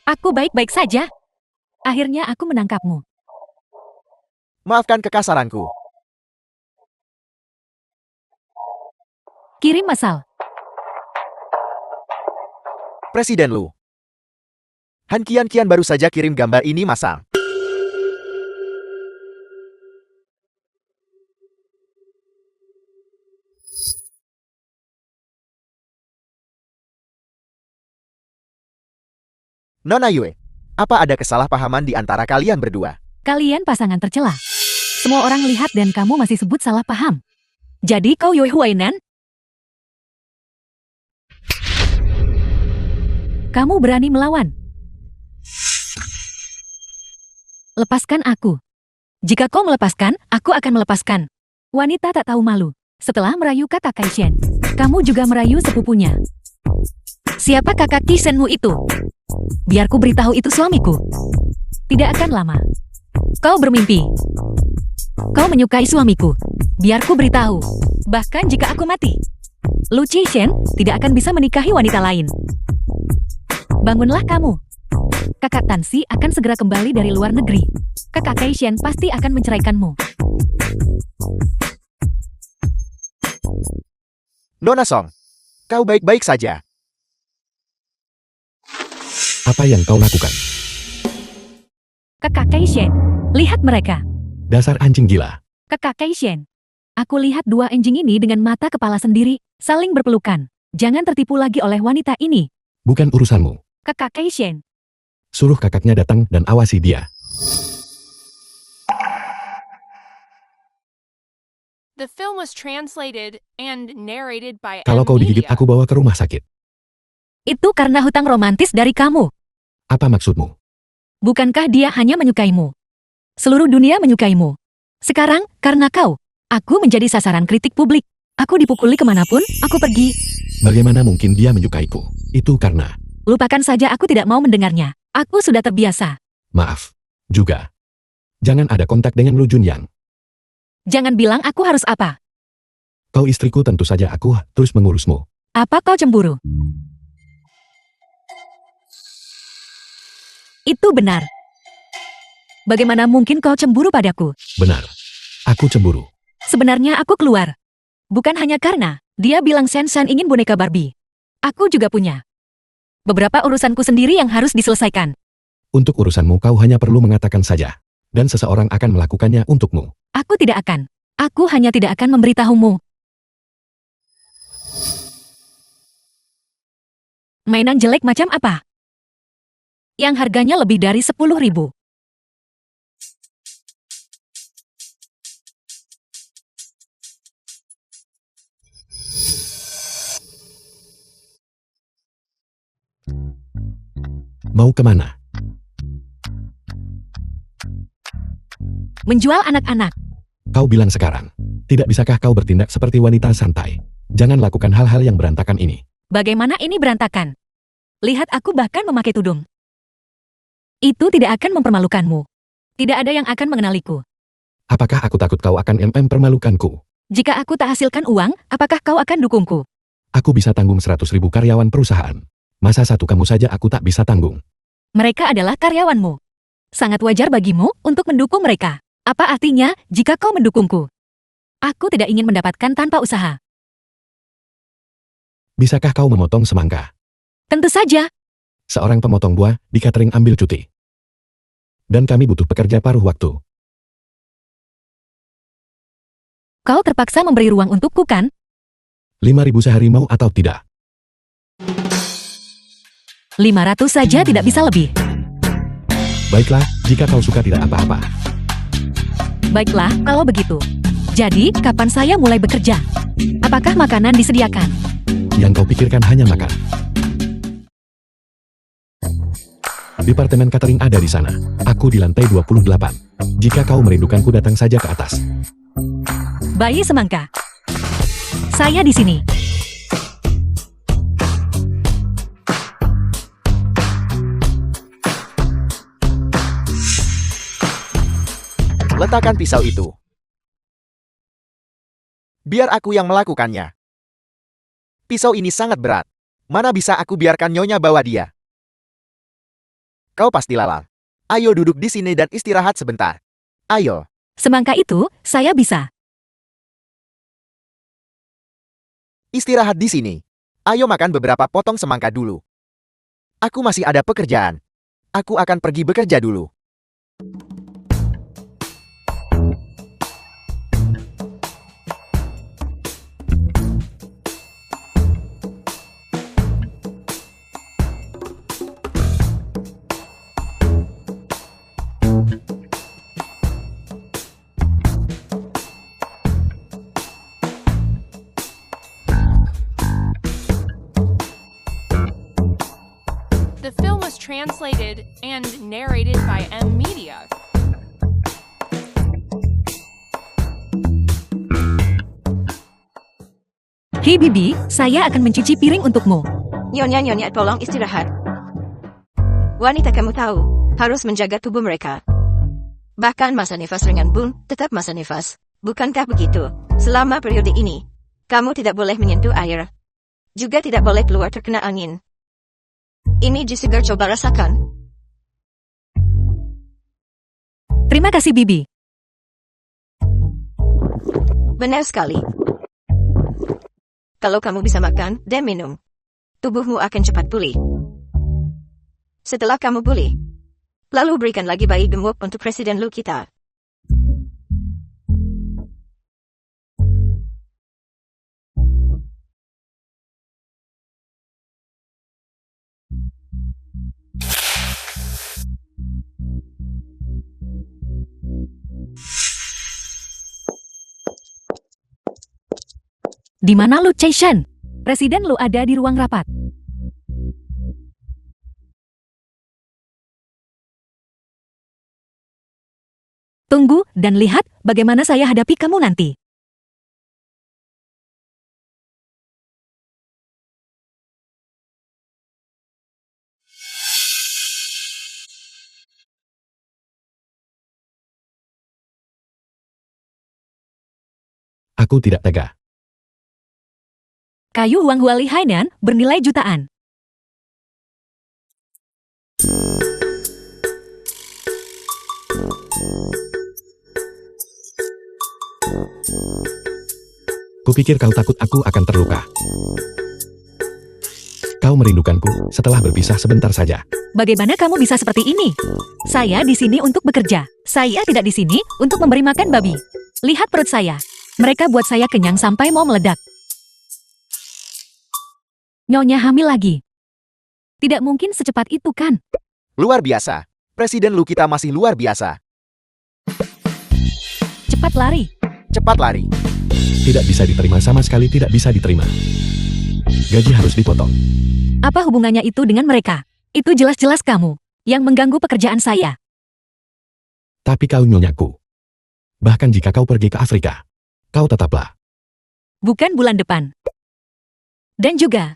Aku baik-baik saja. Akhirnya aku menangkapmu. Maafkan kekasaranku. Kirim masal. Presiden Lu. Han Kian baru saja kirim gambar ini masal. Nona Yue, apa ada kesalahpahaman di antara kalian berdua? Kalian pasangan tercela. Semua orang lihat dan kamu masih sebut salah paham. Jadi kau Yue Huainan? Kamu berani melawan? Lepaskan aku. Jika kau melepaskan, aku akan melepaskan. Wanita tak tahu malu. Setelah merayu kakak Kaishen, kamu juga merayu sepupunya. Siapa kakak Kishenmu itu? Biar ku beritahu itu suamiku. Tidak akan lama. Kau bermimpi. Kau menyukai suamiku. Biar ku beritahu. Bahkan jika aku mati, Lu Qishen tidak akan bisa menikahi wanita lain. Bangunlah kamu. Kakak Tansi akan segera kembali dari luar negeri. Kakak Kaishen pasti akan menceraikanmu. Nona Song, kau baik-baik saja. Apa yang kau lakukan? Kakak Kaishen, lihat mereka. Dasar anjing gila. Kakak Kaishen, aku lihat dua anjing ini dengan mata kepala sendiri, saling berpelukan. Jangan tertipu lagi oleh wanita ini. Bukan urusanmu. Kakak Keishen. Suruh kakaknya datang dan awasi dia. The film was translated and narrated by Kalau M kau digigit, Media. aku bawa ke rumah sakit. Itu karena hutang romantis dari kamu. Apa maksudmu? Bukankah dia hanya menyukaimu? Seluruh dunia menyukaimu. Sekarang, karena kau, aku menjadi sasaran kritik publik. Aku dipukuli kemanapun, aku pergi. Bagaimana mungkin dia menyukaiku? Itu karena, Lupakan saja, aku tidak mau mendengarnya. Aku sudah terbiasa. maaf, juga. Jangan ada kontak dengan Lu Junyang. Jangan bilang aku harus apa. Kau istriku, tentu saja aku terus mengurusmu. Apa kau cemburu? Itu benar. Bagaimana mungkin kau cemburu padaku? Benar. Aku cemburu. Sebenarnya aku keluar. Bukan hanya karena dia bilang Sen-san ingin boneka Barbie. Aku juga punya beberapa urusanku sendiri yang harus diselesaikan. Untuk urusanmu kau hanya perlu mengatakan saja. Dan seseorang akan melakukannya untukmu. Aku tidak akan. Aku hanya tidak akan memberitahumu. Mainan jelek macam apa? Yang harganya lebih dari 10.000. Mau kemana? Menjual anak-anak. Kau bilang sekarang. Tidak bisakah kau bertindak seperti wanita santai? Jangan lakukan hal-hal yang berantakan ini. Bagaimana ini berantakan? Lihat, aku bahkan memakai tudung. Itu tidak akan mempermalukanmu. Tidak ada yang akan mengenaliku. Apakah aku takut kau akan mempermalukanku? Jika aku tak hasilkan uang, apakah kau akan dukungku? Aku bisa tanggung 100.000 karyawan perusahaan. Masa satu kamu saja aku tak bisa tanggung? Mereka adalah karyawanmu. Sangat wajar bagimu untuk mendukung mereka. Apa artinya jika kau mendukungku? Aku tidak ingin mendapatkan tanpa usaha. Bisakah kau memotong semangka? Tentu saja. Seorang pemotong buah di catering ambil cuti. Dan kami butuh pekerja paruh waktu. Kau terpaksa memberi ruang untukku, kan? 5.000 sehari mau atau tidak? 500 saja, tidak bisa lebih. Baiklah, jika kau suka tidak apa-apa. Baiklah, kalau begitu. Jadi, kapan saya mulai bekerja? Apakah makanan disediakan? Yang kau pikirkan hanya makan. Departemen catering ada di sana. Aku di lantai 28. Jika kau merindukanku, datang saja ke atas. Bayi semangka. Saya di sini. Letakkan pisau itu. Biar aku yang melakukannya. Pisau ini sangat berat. Mana bisa aku biarkan Nyonya bawa dia? Kau pasti lelah. Ayo duduk di sini dan istirahat sebentar. Ayo. Semangka itu, saya bisa. Istirahat di sini. Ayo makan beberapa potong semangka dulu. Aku masih ada pekerjaan. Aku akan pergi bekerja dulu. The film was translated and narrated by M Media. Hei Bibi, saya akan mencuci piring untukmu. Nyonya, tolong istirahat. Wanita kamu tahu, harus menjaga tubuh mereka. Bahkan masa nifas ringan pun, tetap masa nifas. Bukankah begitu? Selama periode ini, kamu tidak boleh menyentuh air. Juga tidak boleh keluar terkena angin. Ini jus segar, coba rasakan. Terima kasih Bibi. Benar sekali. Kalau kamu bisa makan dan minum, tubuhmu akan cepat pulih. Setelah kamu pulih, lalu berikan lagi bayi gemuk untuk Presiden Lu kita. Di mana Lu Chaishan? Presiden Lu ada di ruang rapat. Tunggu dan lihat bagaimana saya hadapi kamu nanti. Aku tidak tega. Kayu Huang Huali Hainan bernilai jutaan. Kupikir kau takut aku akan terluka. Kau merindukanku setelah berpisah sebentar saja. Bagaimana kamu bisa seperti ini? Saya di sini untuk bekerja. Saya tidak di sini untuk memberi makan babi. Lihat perut saya. Mereka buat saya kenyang sampai mau meledak. Nyonya hamil lagi. Tidak mungkin secepat itu kan? Luar biasa. Presiden Lu kita masih luar biasa. Cepat lari. Cepat lari. Tidak bisa diterima, sama sekali tidak bisa diterima. Gaji harus dipotong. Apa hubungannya itu dengan mereka? Itu jelas-jelas kamu yang mengganggu pekerjaan saya. Tapi kau nyonyaku. Bahkan jika kau pergi ke Afrika, kau tetaplah. Bukan bulan depan. Dan juga,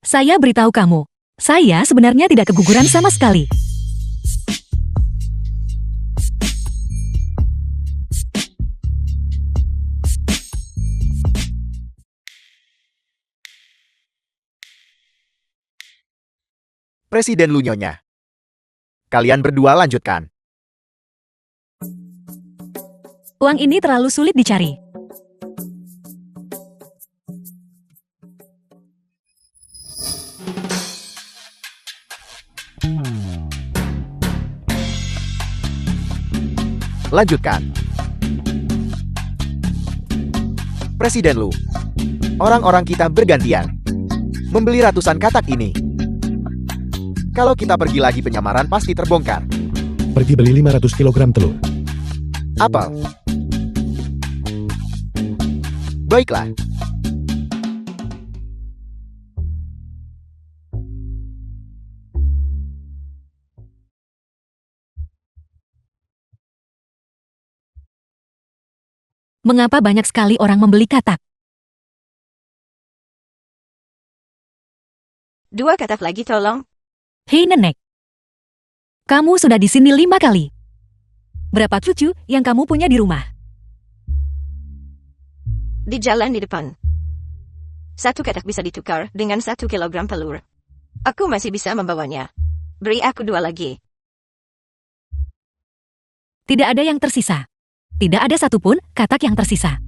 saya beritahu kamu, saya sebenarnya tidak keguguran sama sekali. Presiden Lu Nyonya. Kalian berdua lanjutkan. Uang ini terlalu sulit dicari. Lanjutkan. Presiden Lu. Orang-orang kita bergantian membeli ratusan katak ini. Kalau kita pergi lagi penyamaran pasti terbongkar. Pergi beli 500 kg telur. Apel. Baiklah. Mengapa banyak sekali orang membeli katak? 2 katak lagi tolong. Hei nenek. Kamu sudah di sini 5 kali. Berapa cucu yang kamu punya di rumah? Di jalan di depan. 1 katak bisa ditukar dengan 1 kilogram telur. Aku masih bisa membawanya. Beri aku 2 lagi. Tidak ada yang tersisa. Tidak ada satupun katak yang tersisa.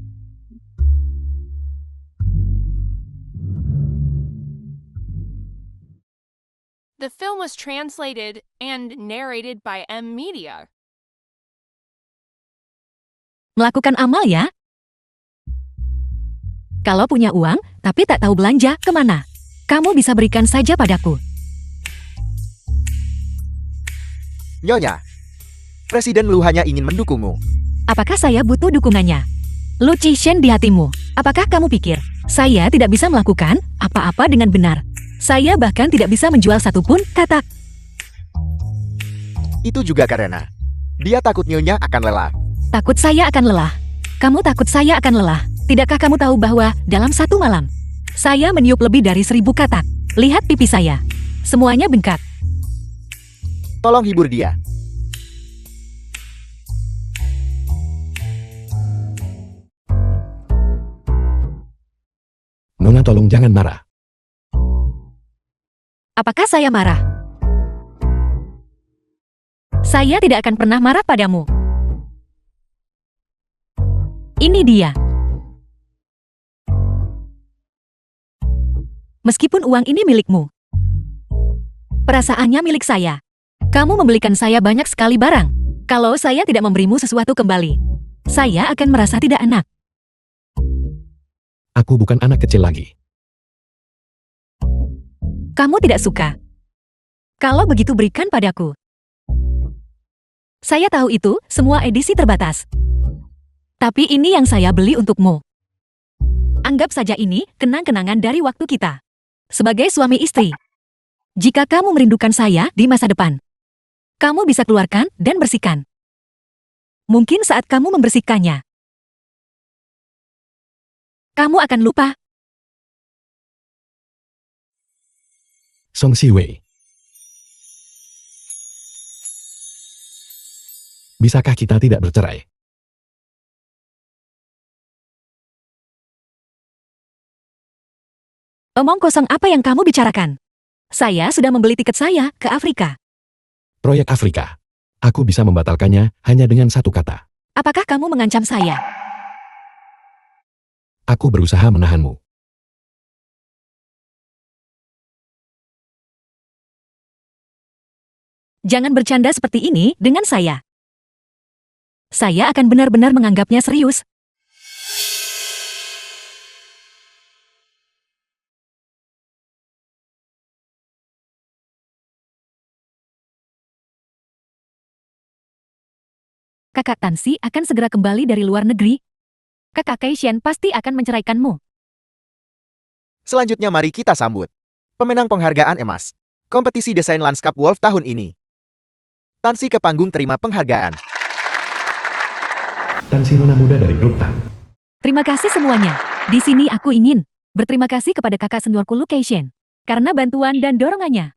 The film was translated and narrated by M Media. Melakukan amal ya? Kalau punya uang, tapi tak tahu belanja kemana, kamu bisa berikan saja padaku. Nyonya. Presiden Lu hanya ingin mendukungmu. Apakah saya butuh dukungannya? Lu Chaishan di hatimu. Apakah kamu pikir saya tidak bisa melakukan apa-apa dengan benar? Saya bahkan tidak bisa menjual satupun katak. Itu juga karena dia takut Nyonya akan lelah. Takut saya akan lelah. Kamu takut saya akan lelah. Tidakkah kamu tahu bahwa dalam 1 malam, saya meniup lebih dari 1000 katak. Lihat pipi saya. Semuanya bengkak. Tolong hibur dia. Nona tolong jangan marah. Apakah saya marah? Saya tidak akan pernah marah padamu. Ini dia. Meskipun uang ini milikmu, perasaannya milik saya. Kamu membelikan saya banyak sekali barang. Kalau saya tidak memberimu sesuatu kembali, saya akan merasa tidak enak. Aku bukan anak kecil lagi. Kamu tidak suka. Kalau begitu berikan padaku. Saya tahu itu semua edisi terbatas. Tapi ini yang saya beli untukmu. Anggap saja ini kenang-kenangan dari waktu kita. Sebagai suami istri. Jika kamu merindukan saya di masa depan, kamu bisa keluarkan dan bersihkan. Mungkin saat kamu membersihkannya, kamu akan lupa. Song Siwei. Bisakah kita tidak bercerai? Omong kosong apa yang kamu bicarakan? Saya sudah membeli tiket saya ke Afrika. Proyek Afrika. Aku bisa membatalkannya hanya dengan satu kata. Apakah kamu mengancam saya? Aku berusaha menahanmu. Jangan bercanda seperti ini dengan saya. Saya akan benar-benar menganggapnya serius. Kakak Tansi akan segera kembali dari luar negeri. Kakak Keishen pasti akan menceraikanmu. Selanjutnya mari kita sambut pemenang penghargaan emas kompetisi desain lanskap Wolf tahun ini. Tansi ke panggung terima penghargaan. Tansi nona muda dari grup Tan. Terima kasih semuanya. Di sini aku ingin berterima kasih kepada kakak seniorku Lu Keishen karena bantuan dan dorongannya.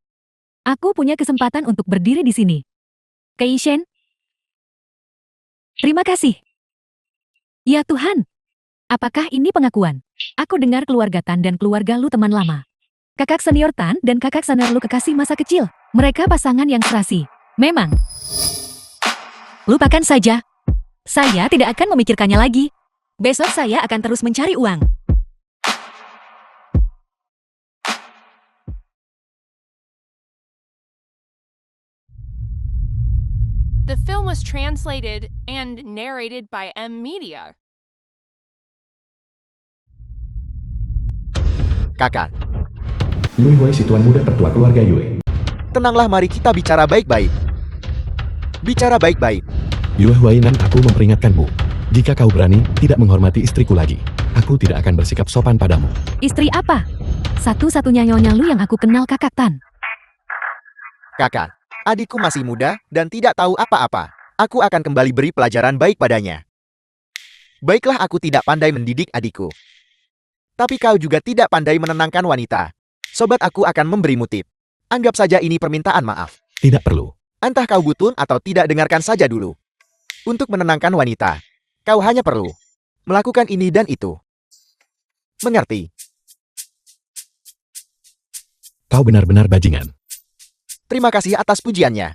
Aku punya kesempatan untuk berdiri di sini. Keishen, terima kasih. Ya Tuhan, apakah ini pengakuan? Aku dengar keluarga Tan dan keluarga Lu teman lama. Kakak senior Tan dan kakak senior Lu kekasih masa kecil. Mereka pasangan yang serasi. Memang. Lupakan saja. Saya tidak akan memikirkannya lagi. Besok saya akan terus mencari uang. The film was translated and narrated by M Media. Kakak, Lui Hui si tuan muda tertua keluarga Yue. tenanglah, mari kita bicara baik-baik. Bicara baik-baik. Yue Hui nan aku memperingatkanmu. Jika kau berani tidak menghormati istriku lagi, aku tidak akan bersikap sopan padamu. Istri apa? Satu-satunya nyonya Lu yang aku kenal kakak Tan. Kakak, adikku masih muda dan tidak tahu apa-apa. Aku akan kembali beri pelajaran baik padanya. Baiklah, aku tidak pandai mendidik adikku. Tapi kau juga tidak pandai menenangkan wanita. Sobat, aku akan memberimu tip. Anggap saja ini permintaan maaf. Tidak perlu. Entah kau butuh atau tidak, dengarkan saja dulu. Untuk menenangkan wanita, kau hanya perlu melakukan ini dan itu. Mengerti? Kau benar-benar bajingan. Terima kasih atas pujiannya.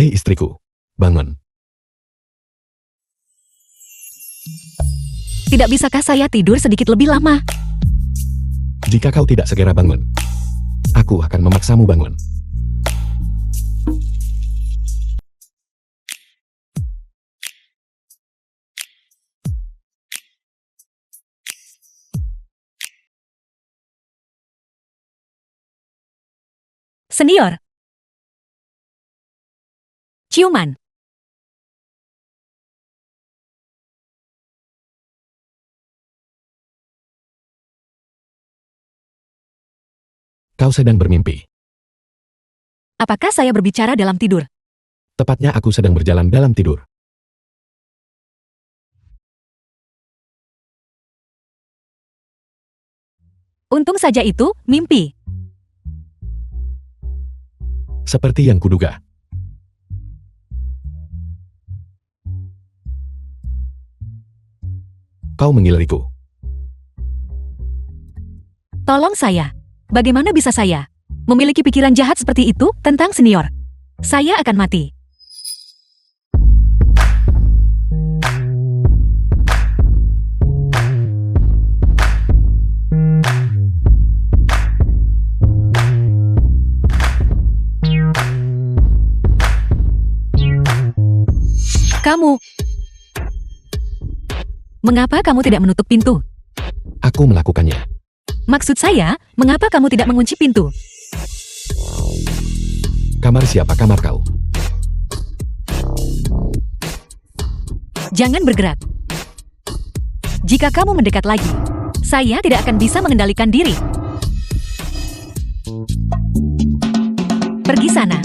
Hei istriku, bangun. Tidak bisakah saya tidur sedikit lebih lama? Jika kau tidak segera bangun, aku akan memaksamu bangun. Senior. Ciuman. Kau sedang bermimpi. Apakah saya berbicara dalam tidur? Tepatnya aku sedang berjalan dalam tidur. Untung saja itu mimpi. Seperti yang kuduga. Kau mengiliriku. Tolong saya. Bagaimana bisa saya memiliki pikiran jahat seperti itu tentang senior? Saya akan mati. Kamu. Mengapa kamu tidak menutup pintu? Aku melakukannya. Maksud saya, mengapa kamu tidak mengunci pintu? Kamar siapa kamar kau? Jangan bergerak. Jika kamu mendekat lagi, saya tidak akan bisa mengendalikan diri. Pergi sana.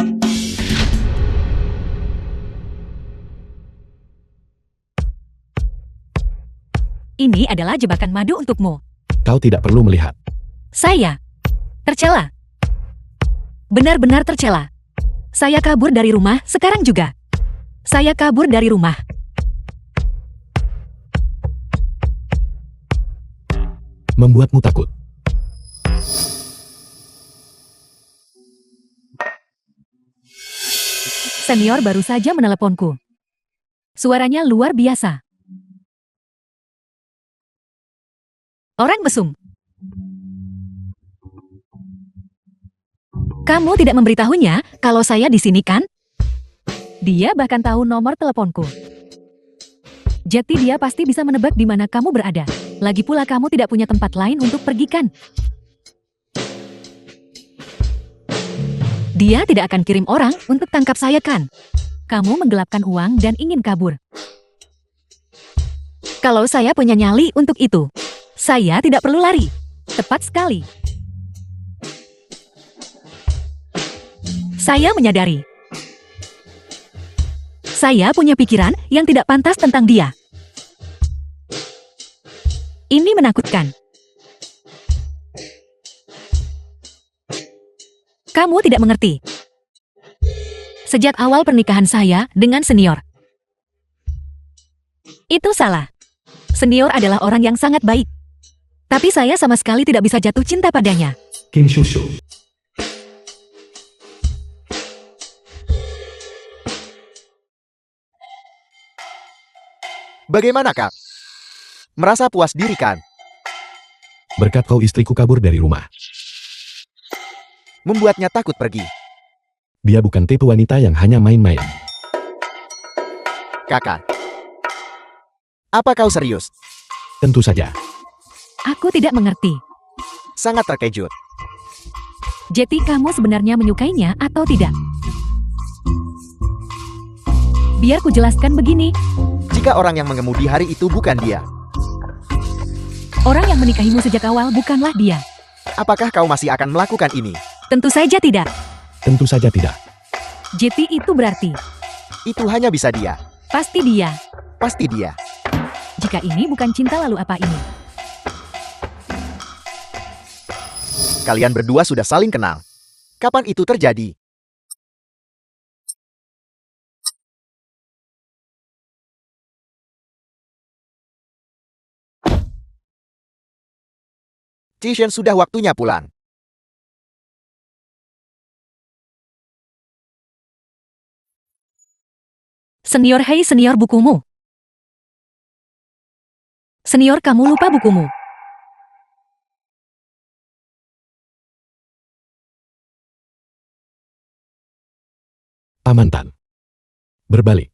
Ini adalah jebakan madu untukmu. Kau tidak perlu melihat. Saya tercela. Benar-benar tercela. Saya kabur dari rumah sekarang juga. Saya kabur dari rumah. Membuatmu takut. Senior baru saja meneleponku. Suaranya luar biasa. Orang mesum. Kamu tidak memberitahunya kalau saya di sini kan? Dia bahkan tahu nomor teleponku. Jadi dia pasti bisa menebak di mana kamu berada. Lagi pula kamu tidak punya tempat lain untuk pergi kan? Dia tidak akan kirim orang untuk tangkap saya kan? Kamu menggelapkan uang dan ingin kabur. Kalau saya punya nyali untuk itu, saya tidak perlu lari. Tepat sekali. Saya menyadari. Saya punya pikiran yang tidak pantas tentang dia. Ini menakutkan. Kamu tidak mengerti. Sejak awal pernikahan saya dengan senior. Itu salah. Senior adalah orang yang sangat baik. Tapi saya sama sekali tidak bisa jatuh cinta padanya. Kim Susu. Bagaimana, Kak? Merasa puas diri kan? Berkat kau istriku kabur dari rumah. Membuatnya takut pergi. Dia bukan tipe wanita yang hanya main-main. Kakak. Apa kau serius? Tentu saja. Aku tidak mengerti. Sangat terkejut. Jadi kamu sebenarnya menyukainya atau tidak? Biar ku jelaskan begini. Jika orang yang mengemudi hari itu bukan dia, Orang yang menikahimu sejak awal bukanlah dia. apakah kau masih akan melakukan ini? Tentu saja tidak. Tentu saja tidak. Jadi itu berarti, Itu hanya bisa dia. pasti dia. Pasti dia. Jika ini bukan cinta lalu apa ini? Kalian berdua sudah saling kenal. Kapan itu terjadi? Cishen sudah waktunya pulang. Senior, hei senior, bukumu. Senior, kamu lupa bukumu. Pamantan. Berbalik.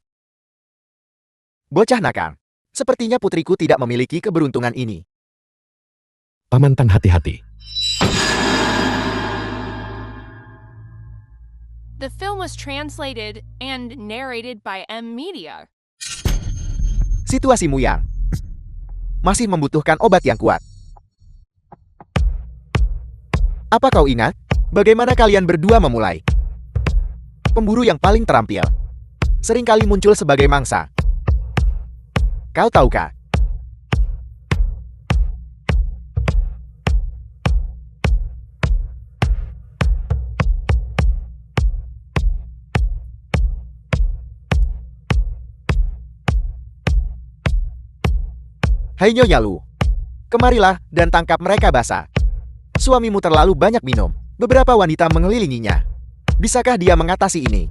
Bocah nakal. Sepertinya putriku tidak memiliki keberuntungan ini. Pamantan hati-hati. The film was translated and narrated by M Media. Situasimu yang masih membutuhkan obat yang kuat. Apa kau ingat bagaimana kalian berdua memulai? Pemburu yang paling terampil seringkali muncul sebagai mangsa. Kau tahukah? Hai Nyonya Lu, kemarilah dan tangkap mereka basah. Suamimu terlalu banyak minum. Beberapa wanita mengelilinginya. Bisakah dia mengatasi ini?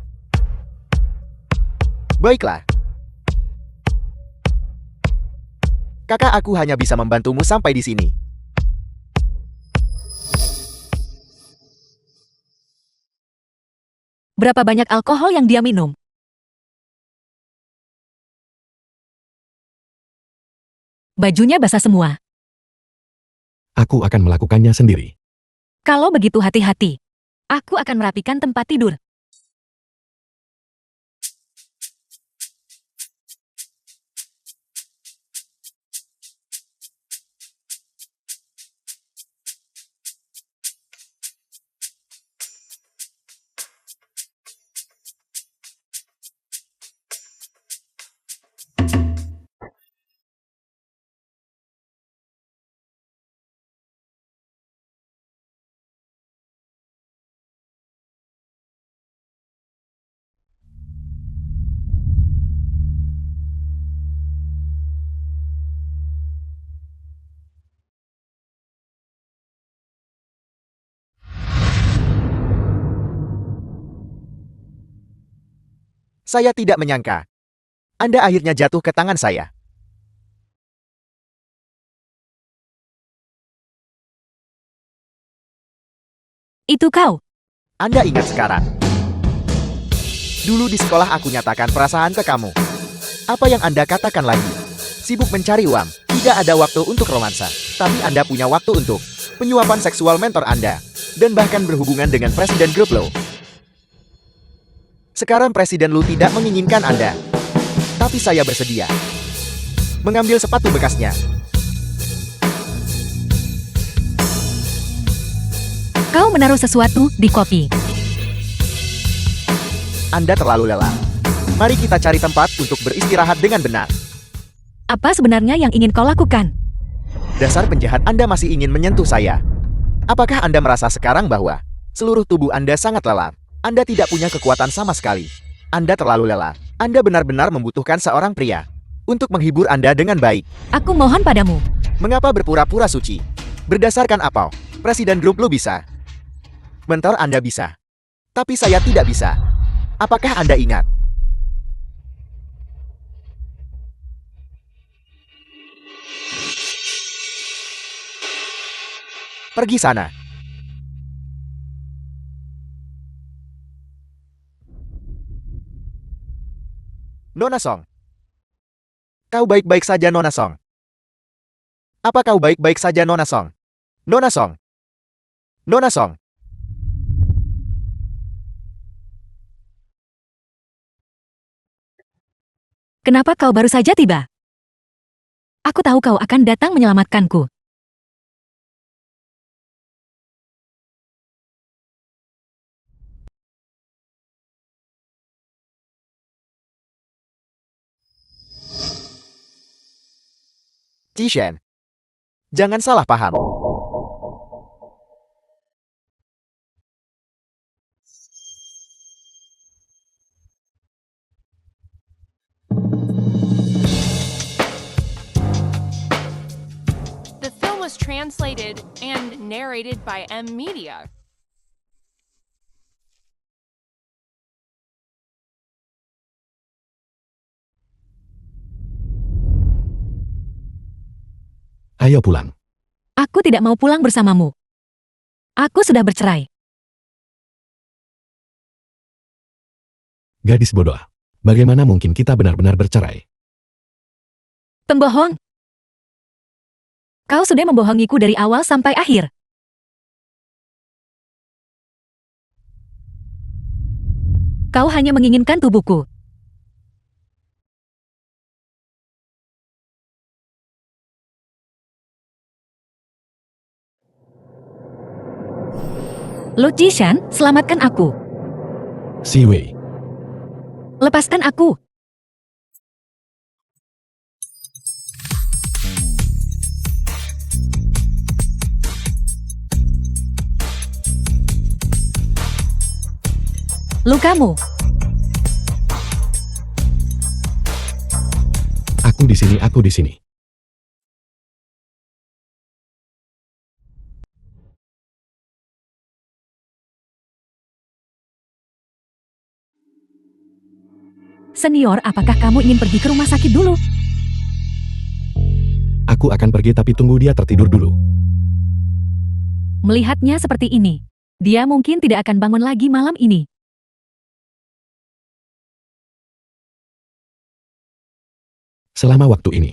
Baiklah. Kakak, aku hanya bisa membantumu sampai di sini. Berapa banyak alkohol yang dia minum? Bajunya basah semua. Aku akan melakukannya sendiri. Kalau begitu hati-hati. Aku akan merapikan tempat tidur. Saya tidak menyangka. Anda akhirnya jatuh ke tangan saya. Itu kau. Anda ingat sekarang. Dulu di sekolah aku nyatakan perasaan ke kamu. Apa yang Anda katakan lagi? Sibuk mencari uang, tidak ada waktu untuk romansa. Tapi Anda punya waktu untuk penyuapan seksual mentor Anda. Dan bahkan berhubungan dengan Presiden grup Lo. Sekarang Presiden Lu tidak menginginkan Anda. Tapi saya bersedia mengambil sepatu bekasnya. Kau menaruh sesuatu di kopi. Anda terlalu lelah. Mari kita cari tempat untuk beristirahat dengan benar. Apa sebenarnya yang ingin kau lakukan? Dasar penjahat, Anda masih ingin menyentuh saya. Apakah Anda merasa sekarang bahwa seluruh tubuh Anda sangat lelah? Anda tidak punya kekuatan sama sekali. Anda terlalu lelah. Anda benar-benar membutuhkan seorang pria untuk menghibur Anda dengan baik. Aku mohon padamu. Mengapa berpura-pura suci? Berdasarkan apa? Presiden grup Lu bisa. Mentor Anda bisa. Tapi saya tidak bisa. Apakah Anda ingat? Pergi sana. Nona Song. Kau baik-baik saja, Nona Song? Apa kau baik-baik saja, Nona Song? Nona Song. Nona Song. Kenapa kau baru saja tiba? Aku tahu kau akan datang menyelamatkanku. Jishen. Jangan salah paham. The film was translated and narrated by M Media. Ayo pulang. Aku tidak mau pulang bersamamu. Aku sudah bercerai. Gadis bodoh. Bagaimana mungkin kita benar-benar bercerai? Pembohong. Kau sudah membohongiku dari awal sampai akhir. Kau hanya menginginkan tubuhku. Lo Jishan, selamatkan aku. Si Wei. Lepaskan aku. Lukamu. Aku di sini, aku di sini. Senior, apakah kamu ingin pergi ke rumah sakit dulu? Aku akan pergi tapi tunggu dia tertidur dulu. Melihatnya seperti ini, dia mungkin tidak akan bangun lagi malam ini. Selama waktu ini.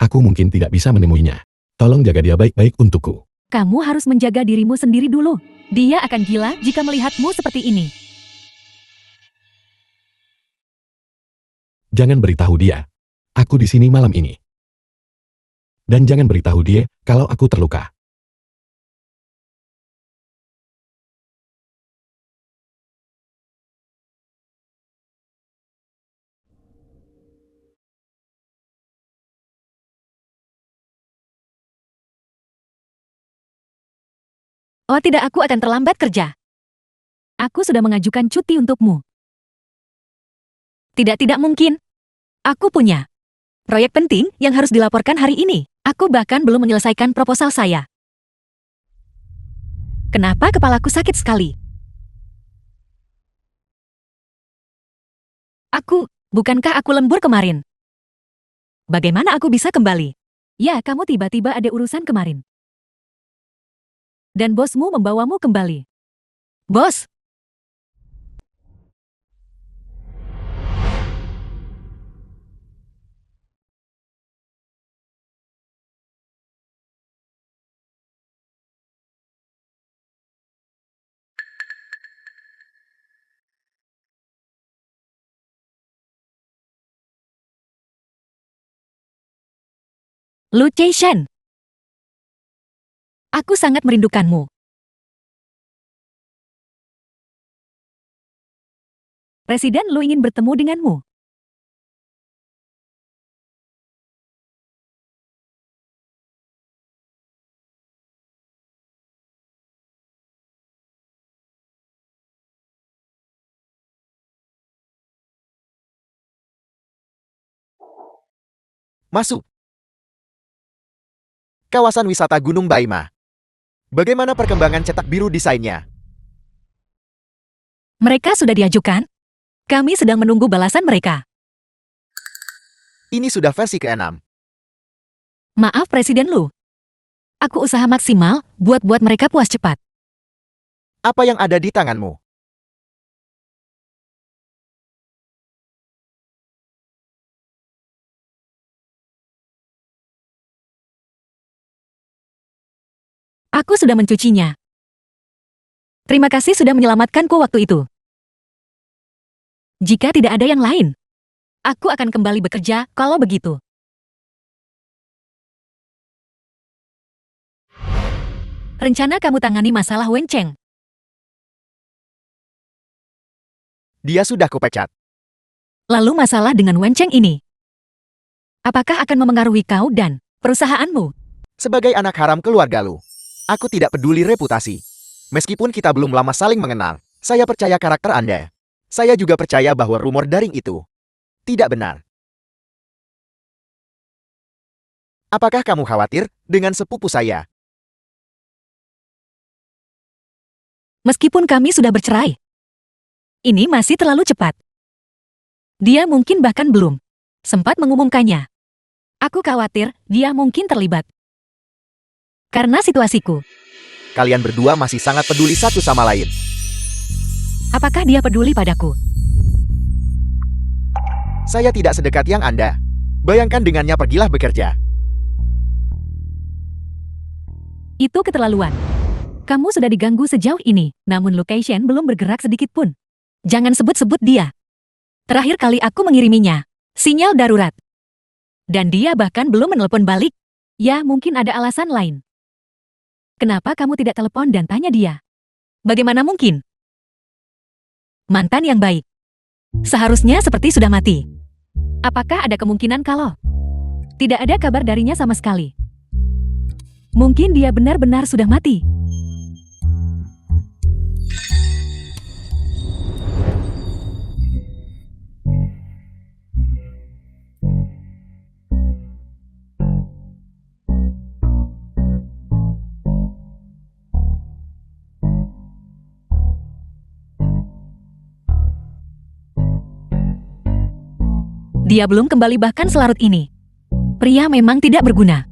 Aku mungkin tidak bisa menemuinya. Tolong jaga dia baik-baik untukku. Kamu harus menjaga dirimu sendiri dulu. Dia akan gila jika melihatmu seperti ini. Jangan beritahu dia. Aku di sini malam ini. Dan jangan beritahu dia kalau aku terluka. Oh tidak, aku akan terlambat kerja. Aku sudah mengajukan cuti untukmu. Tidak mungkin. Aku punya proyek penting yang harus dilaporkan hari ini. Aku bahkan belum menyelesaikan proposal saya. Kenapa kepalaku sakit sekali? Bukankah aku lembur kemarin? Bagaimana aku bisa kembali? Ya, kamu tiba-tiba ada urusan kemarin. Dan bosmu membawamu kembali. Bos! Lu Shen. Aku sangat merindukanmu. Presiden Lu ingin bertemu denganmu. Masuk. Kawasan wisata Gunung Baima. Bagaimana perkembangan cetak biru desainnya? Mereka sudah diajukan? Kami sedang menunggu balasan mereka. Ini sudah versi ke-6. Maaf Presiden Lu. Aku usaha maksimal buat mereka puas cepat. Apa yang ada di tanganmu? Aku sudah mencucinya. Terima kasih sudah menyelamatkanku waktu itu. Jika tidak ada yang lain, aku akan kembali bekerja kalau begitu. Rencana kamu tangani masalah Wen Cheng. Dia sudah kupecat. Lalu masalah dengan Wen Cheng ini. Apakah akan memengaruhi kau dan perusahaanmu? Sebagai anak haram keluarga Lu, aku tidak peduli reputasi. Meskipun kita belum lama saling mengenal, saya percaya karakter Anda. Saya juga percaya bahwa rumor daring itu tidak benar. Apakah kamu khawatir dengan sepupu saya? Meskipun kami sudah bercerai, ini masih terlalu cepat. Dia mungkin bahkan belum sempat mengumumkannya. Aku khawatir dia mungkin terlibat. Karena situasiku. Kalian berdua masih sangat peduli satu sama lain. Apakah dia peduli padaku? Saya tidak sedekat yang Anda. Bayangkan dengannya pergilah bekerja. Itu keterlaluan. Kamu sudah diganggu sejauh ini, namun Lu Shen belum bergerak sedikit pun. Jangan sebut-sebut dia. Terakhir kali aku mengiriminya sinyal darurat. Dan dia bahkan belum menelpon balik. Ya, mungkin ada alasan lain. Kenapa kamu tidak telepon dan tanya dia? Bagaimana mungkin? Mantan yang baik. Seharusnya seperti sudah mati. Apakah ada kemungkinan kalau tidak ada kabar darinya sama sekali? Mungkin dia benar-benar sudah mati. Dia belum kembali bahkan selarut ini. Pria memang tidak berguna.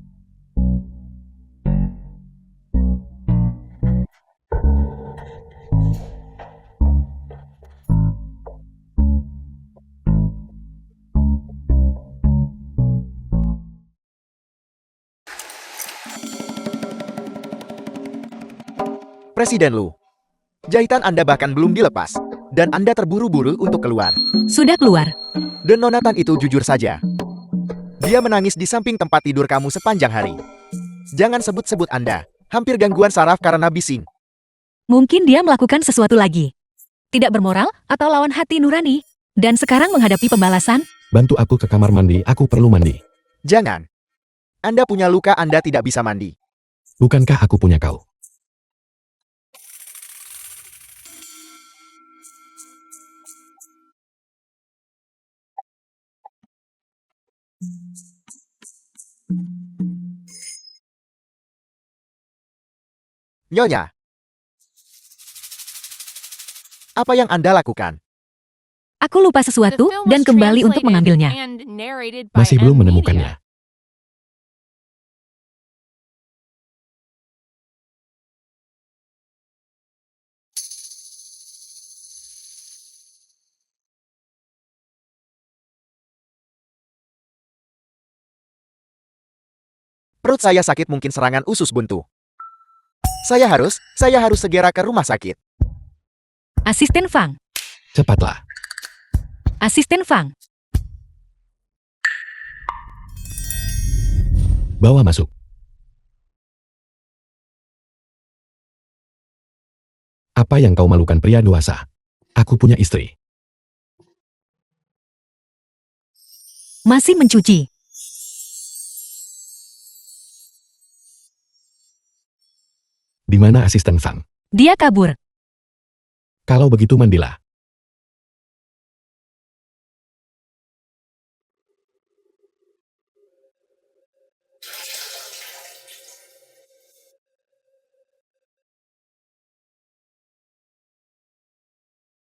Presiden Lu. Jahitan Anda bahkan belum dilepas, dan Anda terburu-buru untuk keluar. Sudah keluar. Dan nonatan itu jujur saja. Dia menangis di samping tempat tidur kamu sepanjang hari. Jangan sebut-sebut Anda. Hampir gangguan saraf karena bising. Mungkin dia melakukan sesuatu lagi. Tidak bermoral atau lawan hati nurani. Dan sekarang menghadapi pembalasan. Bantu aku ke kamar mandi, aku perlu mandi. Jangan. Anda punya luka, Anda tidak bisa mandi. Bukankah aku punya kau? Nyonya. Apa yang Anda lakukan? Aku lupa The sesuatu film dan was kembali untuk translated mengambilnya. and narrated by Masih belum M Media. menemukannya. Perut saya sakit, mungkin serangan usus buntu. Saya harus segera ke rumah sakit. Asisten Fang. Cepatlah. Asisten Fang. Bawa masuk. Apa yang kau malukan, pria dewasa? Aku punya istri. Masih mencuci. Di mana asisten Fang? Dia kabur. Kalau begitu mandilah.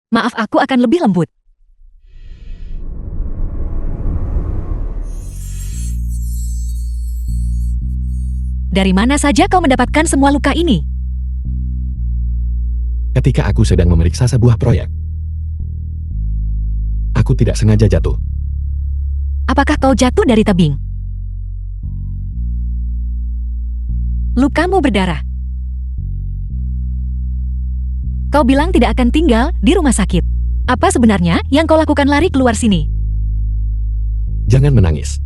Maaf, aku akan lebih lembut. Dari mana saja kau mendapatkan semua luka ini? Ketika aku sedang memeriksa sebuah proyek. Aku tidak sengaja jatuh. Apakah kau jatuh dari tebing? Lukamu berdarah. Kau bilang tidak akan tinggal di rumah sakit. Apa sebenarnya yang kau lakukan lari keluar sini? Jangan menangis.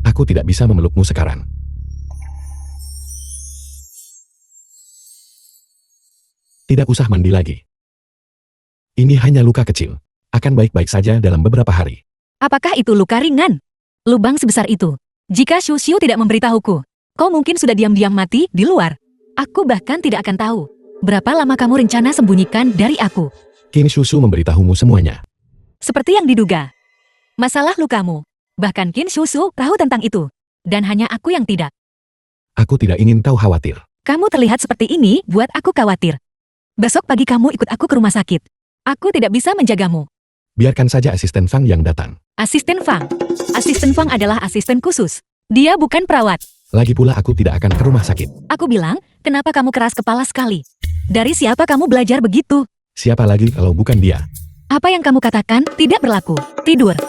Aku tidak bisa memelukmu sekarang. Tidak usah mandi lagi. Ini hanya luka kecil. Akan baik-baik saja dalam beberapa hari. Apakah itu luka ringan? Lubang sebesar itu. Jika Xiu tidak memberitahuku, kau mungkin sudah diam-diam mati di luar. Aku bahkan tidak akan tahu. Berapa lama kamu rencana sembunyikan dari aku? Qin Shusu memberitahumu semuanya. Seperti yang diduga. Masalah lukamu. Bahkan Qin Shusu tahu tentang itu. Dan hanya aku yang tidak. Aku tidak ingin kau khawatir. Kamu terlihat seperti ini buat aku khawatir. Besok pagi kamu ikut aku ke rumah sakit. Aku tidak bisa menjagamu. Biarkan saja asisten Fang yang datang. Asisten Fang. Asisten Fang adalah asisten khusus. Dia bukan perawat. Lagi pula aku tidak akan ke rumah sakit. Aku bilang, kenapa kamu keras kepala sekali? Dari siapa kamu belajar begitu? Siapa lagi kalau bukan dia? Apa yang kamu katakan tidak berlaku. Tidur.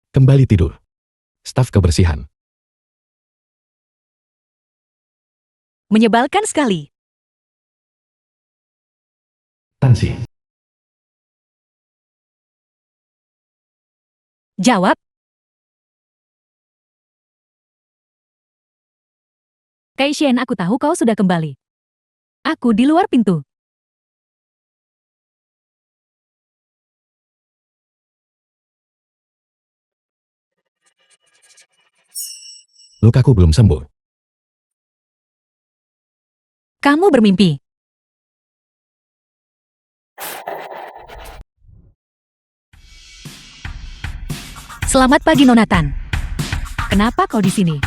Kembali tidur. Staf kebersihan. Menyebalkan sekali. Tansi. Jawab. Kaishen, aku tahu kau sudah kembali. Aku di luar pintu. Lukaku belum sembuh. Kamu bermimpi. Selamat pagi, Nonatan. Kenapa kau di sini?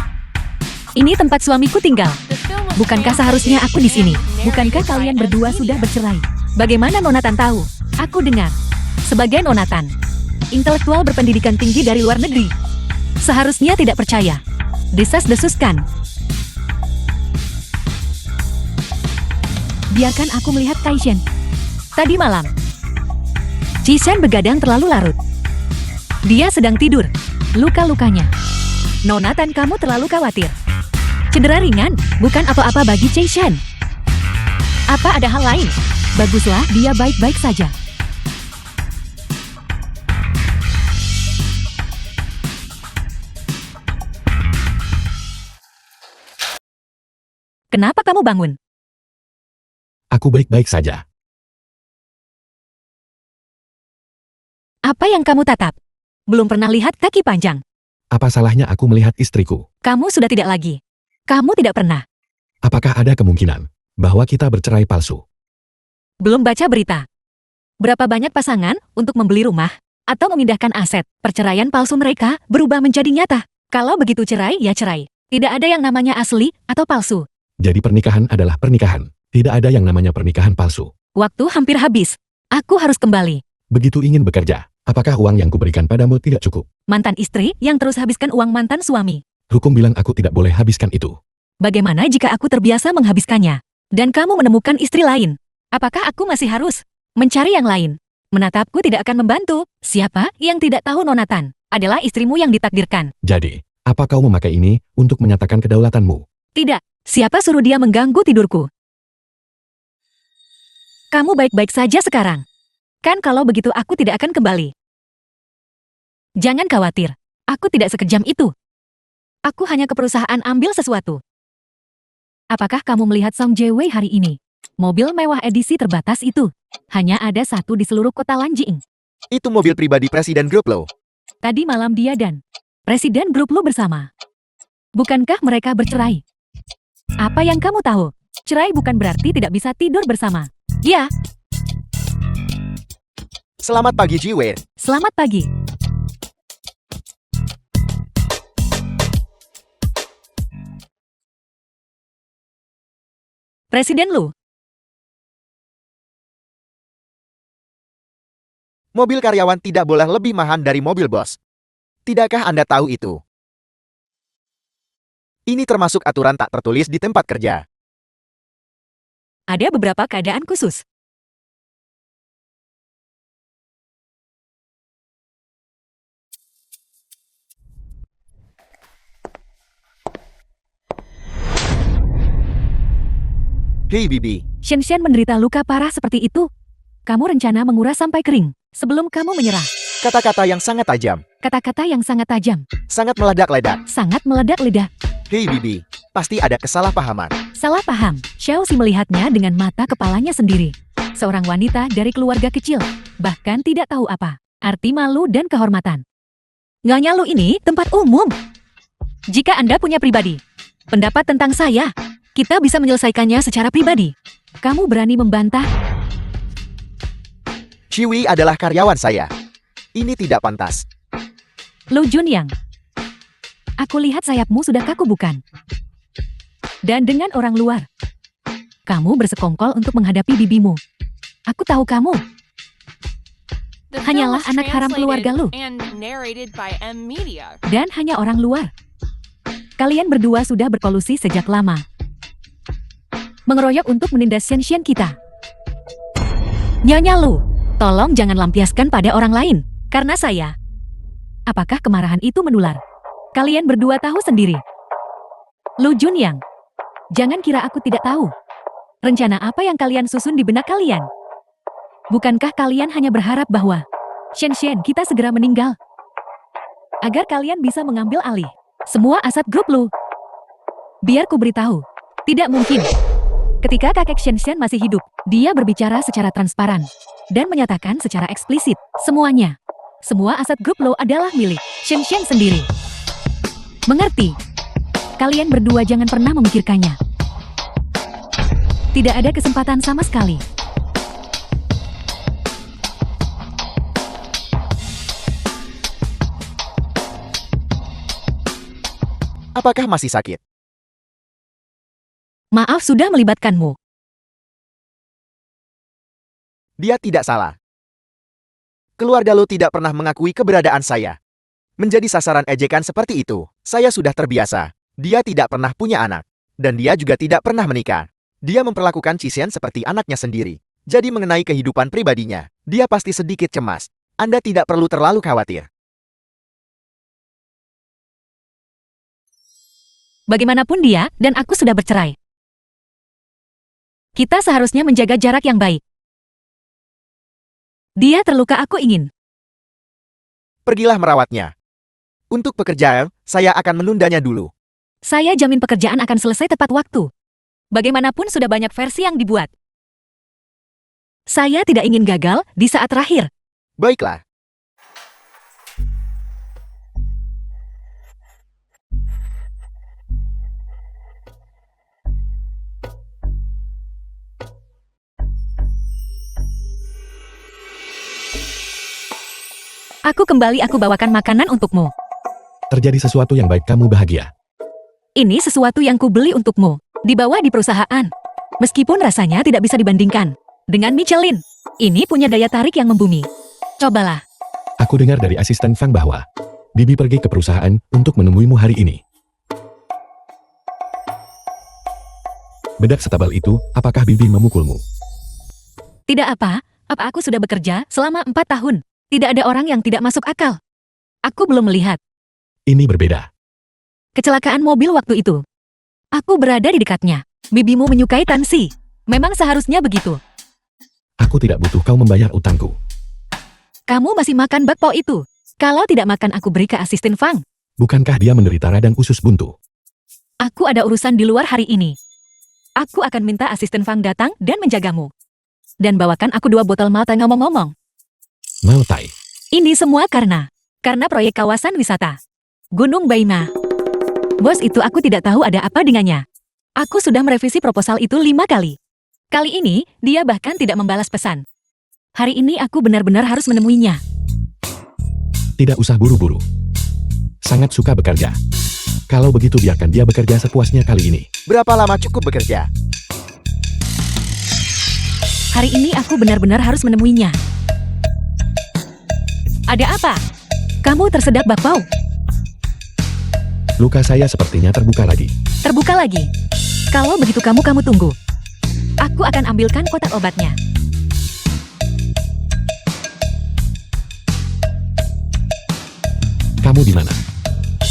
Ini tempat suamiku tinggal. The film was Bukankah seharusnya aku di sini? translated and Bukankah narrated by kalian M berdua Media. sudah bercerai? Bagaimana Nonatan tahu? Aku dengar. Sebagai Nonatan, intelektual berpendidikan tinggi dari luar negeri. Seharusnya tidak percaya. Desas-desuskan. Biarkan aku melihat Kaishen. Tadi malam, Chishan begadang terlalu larut. Dia sedang tidur. Luka-lukanya. Nonatan, kamu terlalu khawatir. Cedera ringan, bukan apa-apa bagi Chishan. Apa ada hal lain? Baguslah, dia baik-baik saja. Kenapa kamu bangun? Aku baik-baik saja. Apa yang kamu tatap? Belum pernah lihat kaki panjang. Apa salahnya aku melihat istriku? Kamu sudah tidak lagi. Kamu tidak pernah. Apakah ada kemungkinan bahwa kita bercerai palsu? Belum baca berita. Berapa banyak pasangan untuk membeli rumah atau memindahkan aset. Perceraian palsu mereka berubah menjadi nyata. Kalau begitu cerai, ya cerai. Tidak ada yang namanya asli atau palsu. Jadi pernikahan adalah pernikahan. Tidak ada yang namanya pernikahan palsu. Waktu hampir habis. Aku harus kembali. Begitu ingin bekerja, apakah uang yang kuberikan padamu tidak cukup? Mantan istri yang terus habiskan uang mantan suami. Hukum bilang aku tidak boleh habiskan itu. Bagaimana jika aku terbiasa menghabiskannya? Dan kamu menemukan istri lain? Apakah aku masih harus mencari yang lain? Menatapku tidak akan membantu. Siapa yang tidak tahu Nonatan adalah istrimu yang ditakdirkan? Jadi, apa kau memakai ini untuk menyatakan kedaulatanmu? Tidak. Siapa suruh dia mengganggu tidurku? Kamu baik-baik saja sekarang. Kan kalau begitu aku tidak akan kembali. Jangan khawatir. Aku tidak sekejam itu. Aku hanya ke perusahaan ambil sesuatu. Apakah kamu melihat Song Jae-wei hari ini? Mobil mewah edisi terbatas itu. Hanya ada satu di seluruh kota Lanjing. Itu mobil pribadi Presiden Group Lo. Tadi malam dia dan Presiden Grup Lu bersama. Bukankah mereka bercerai? Apa yang kamu tahu? Cerai bukan berarti tidak bisa tidur bersama. Ya, Selamat pagi, Jiwei. selamat pagi. Presiden Lu, Mobil karyawan tidak boleh lebih mahal dari mobil bos. Tidakkah Anda tahu itu? Ini termasuk aturan tak tertulis di tempat kerja. ada beberapa keadaan khusus. Hei Bibi, Shen menderita luka parah seperti itu. Kamu rencana menguras sampai kering sebelum kamu menyerah. kata-kata yang sangat tajam, Kata-kata yang sangat tajam, sangat meledak-ledak. sangat meledak-ledak. Hei Bibi, pasti ada kesalahpahaman. Salah paham. Xiao Xi melihatnya dengan mata kepalanya sendiri. Seorang wanita dari keluarga kecil, bahkan tidak tahu apa arti malu dan kehormatan. Nyonya Lu ini tempat umum. Jika Anda punya pribadi, pendapat tentang saya, kita bisa menyelesaikannya secara pribadi. Kamu berani membantah? Chiwi adalah karyawan saya. Ini tidak pantas. Lu Junyang, aku lihat sayapmu sudah kaku bukan? Dan dengan orang luar, kamu bersekongkol untuk menghadapi bibimu. Aku tahu kamu. The film Hanyalah was anak haram keluarga lu. translated and narrated by M Media. Dan hanya orang luar. Kalian berdua sudah berkolusi sejak lama. Mengeroyok untuk menindas Shen kita. Nyonya Lu, tolong jangan lampiaskan pada orang lain. Karena saya. Apakah kemarahan itu menular? Kalian berdua tahu sendiri. Lu Junyang, jangan kira aku tidak tahu. Rencana apa yang kalian susun di benak kalian? Bukankah kalian hanya berharap bahwa Shen kita segera meninggal? Agar kalian bisa mengambil alih semua aset grup Lu. Biar ku beritahu, tidak mungkin. Ketika kakek Shen masih hidup, dia berbicara secara transparan dan menyatakan secara eksplisit semuanya. Semua aset grup Lu adalah milik Shen sendiri. Mengerti? Kalian berdua jangan pernah memikirkannya. Tidak ada kesempatan sama sekali. Apakah masih sakit? Maaf sudah melibatkanmu. Dia tidak salah. Keluarga Lu tidak pernah mengakui keberadaan saya. Menjadi sasaran ejekan seperti itu, saya sudah terbiasa. Dia tidak pernah punya anak. Dan dia juga tidak pernah menikah. Dia memperlakukan Chishan seperti anaknya sendiri. Jadi mengenai kehidupan pribadinya, Dia pasti sedikit cemas. Anda tidak perlu terlalu khawatir. Bagaimanapun dia dan aku sudah bercerai. Kita seharusnya menjaga jarak yang baik. Dia terluka, aku ingin. Pergilah merawatnya. Untuk pekerjaan, saya akan menundanya dulu. Saya jamin pekerjaan akan selesai tepat waktu. Bagaimanapun sudah banyak versi yang dibuat. Saya tidak ingin gagal di saat terakhir. Baiklah. Aku kembali, aku bawakan makanan untukmu. Terjadi sesuatu yang baik, kamu bahagia. Ini sesuatu yang kubeli untukmu. Dibawa di perusahaan. Meskipun rasanya tidak bisa dibandingkan dengan Michelin. Ini punya daya tarik yang membumi. Cobalah. Aku dengar dari asisten Fang bahwa Bibi pergi ke perusahaan untuk menemuimu hari ini. Bedak setebal itu, apakah Bibi memukulmu? Tidak apa aku sudah bekerja selama 4 tahun. Tidak ada orang yang tidak masuk akal. Aku belum melihat Ini berbeda. kecelakaan mobil waktu itu. Aku berada di dekatnya. Bibimu menyukai Tansi. Memang seharusnya begitu. Aku tidak butuh kau membayar utangku. Kamu masih makan bakpao itu. Kalau tidak makan, aku beri ke asisten Fang. Bukankah dia menderita radang usus buntu? Aku ada urusan di luar hari ini. Aku akan minta asisten Fang datang dan menjagamu. Dan bawakan aku 2 botol malta. Ngomong-ngomong, Mau tai. ini semua karena proyek kawasan wisata Gunung Baima. Bos itu, aku tidak tahu ada apa dengannya. Aku sudah merevisi proposal itu 5 kali. Kali ini, dia bahkan tidak membalas pesan. Hari ini aku benar-benar harus menemuinya. Tidak usah buru-buru. Sangat suka bekerja. Kalau begitu biarkan dia bekerja sepuasnya kali ini. Berapa lama cukup bekerja? Hari ini aku benar-benar harus menemuinya. Ada apa? Kamu tersedak bakpao. Luka saya sepertinya terbuka lagi. Terbuka lagi. Kalau begitu kamu tunggu. Aku akan ambilkan kotak obatnya. Kamu di mana?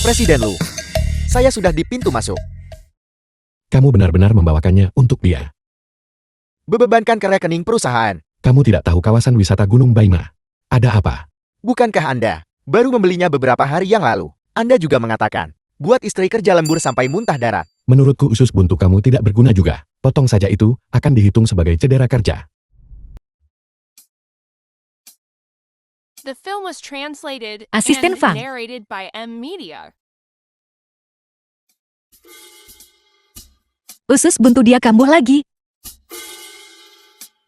Presiden Lu. Saya sudah di pintu masuk. Kamu benar-benar membawakannya untuk dia. Bebebankan ke rekening perusahaan. Kamu tidak tahu kawasan wisata Gunung Baima. Ada apa? Bukankah Anda baru membelinya beberapa hari yang lalu? Anda juga mengatakan, buat istri kerja lembur sampai muntah darah. Menurutku usus buntu kamu tidak berguna juga. Potong saja itu, akan dihitung sebagai cedera kerja. The film was translated Asisten and Fang. narrated by M Media. Usus buntu dia kambuh lagi.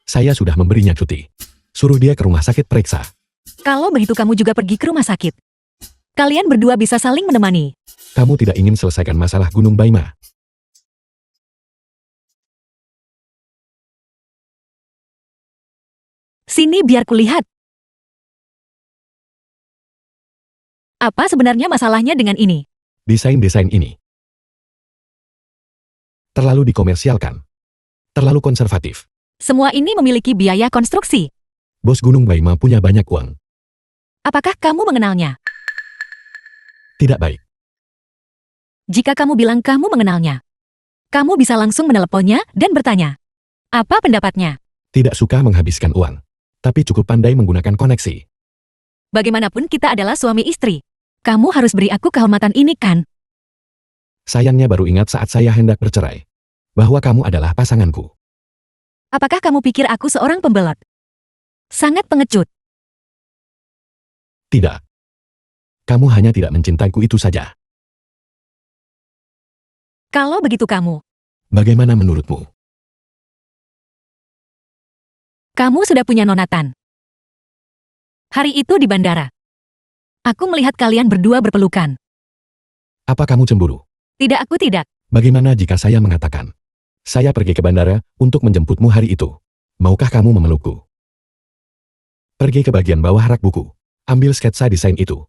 Saya sudah memberinya cuti. Suruh dia ke rumah sakit periksa. Kalau begitu kamu juga pergi ke rumah sakit. Kalian berdua bisa saling menemani. Kamu tidak ingin selesaikan masalah Gunung Baima. Sini biar kulihat. Apa sebenarnya masalahnya dengan ini? Desain-desain ini terlalu dikomersialkan. Terlalu konservatif. Semua ini memiliki biaya konstruksi. Bos Gunung Baima punya banyak uang. Apakah kamu mengenalnya? Tidak baik. Jika kamu bilang kamu mengenalnya, kamu bisa langsung meneleponnya dan bertanya. Apa pendapatnya? Tidak suka menghabiskan uang. Tapi cukup pandai menggunakan koneksi. Bagaimanapun kita adalah suami istri. Kamu harus beri aku kehormatan ini kan? Sayangnya baru ingat saat saya hendak bercerai. Bahwa kamu adalah pasanganku. Apakah kamu pikir aku seorang pembelot? Sangat pengecut. Tidak. Kamu hanya tidak mencintaiku itu saja. Kalau begitu kamu Bagaimana menurutmu? sudah punya nonatan. Hari itu di bandara. Aku melihat kalian berdua berpelukan. Apa kamu cemburu? Tidak, aku tidak. Bagaimana jika saya mengatakan? Saya pergi ke bandara untuk menjemputmu hari itu. Maukah kamu memelukku? Pergi ke bagian bawah rak buku. Ambil sketsa desain itu.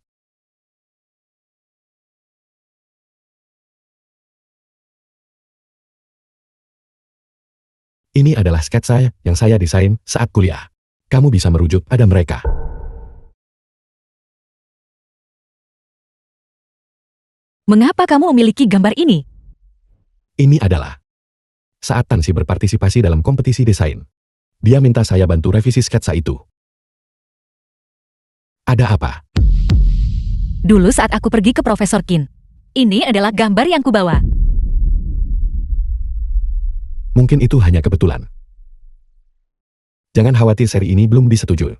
Ini adalah sketsa yang saya desain saat kuliah. kamu bisa merujuk pada mereka. Mengapa kamu memiliki gambar ini? Ini adalah saat Tansi berpartisipasi dalam kompetisi desain. Dia minta saya bantu revisi sketsa itu. Ada apa? Dulu saat aku pergi ke Profesor Qin, ini adalah gambar yang kubawa. Mungkin itu hanya kebetulan. Jangan khawatir, seri ini belum disetujui.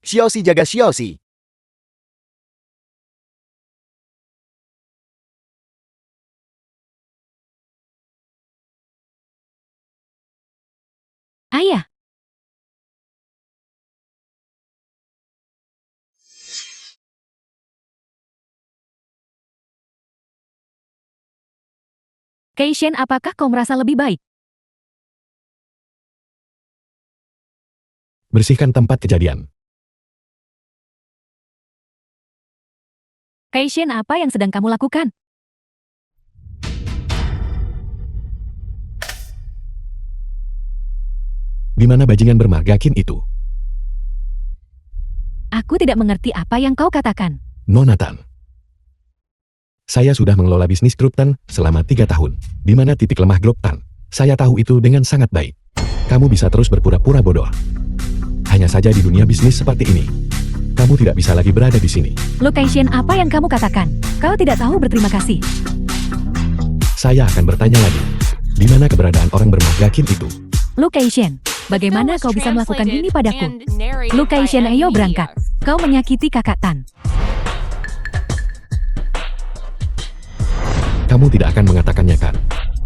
Xiaoxi jaga Xiaoxi. Ayah, Keishen, apakah kau merasa lebih baik? Bersihkan tempat kejadian. Keishen, apa yang sedang kamu lakukan? Di mana bajingan bermarga Qin itu? Aku tidak mengerti apa yang kau katakan. Nona Tan. Saya sudah mengelola bisnis grup Tan selama 3 tahun. Di mana titik lemah grup Tan? Saya tahu itu dengan sangat baik. Kamu bisa terus berpura-pura bodoh. Hanya saja di dunia bisnis seperti ini, kamu tidak bisa lagi berada di sini. Lu Keishen, apa yang kamu katakan? Kau tidak tahu berterima kasih. Saya akan bertanya lagi. Di mana keberadaan orang bermarga Qin itu? Lu Keishen, bagaimana kau bisa melakukan ini padaku? Lu Keishen, ayo berangkat. Kau menyakiti kakak Tan. Kamu tidak akan mengatakannya, kan?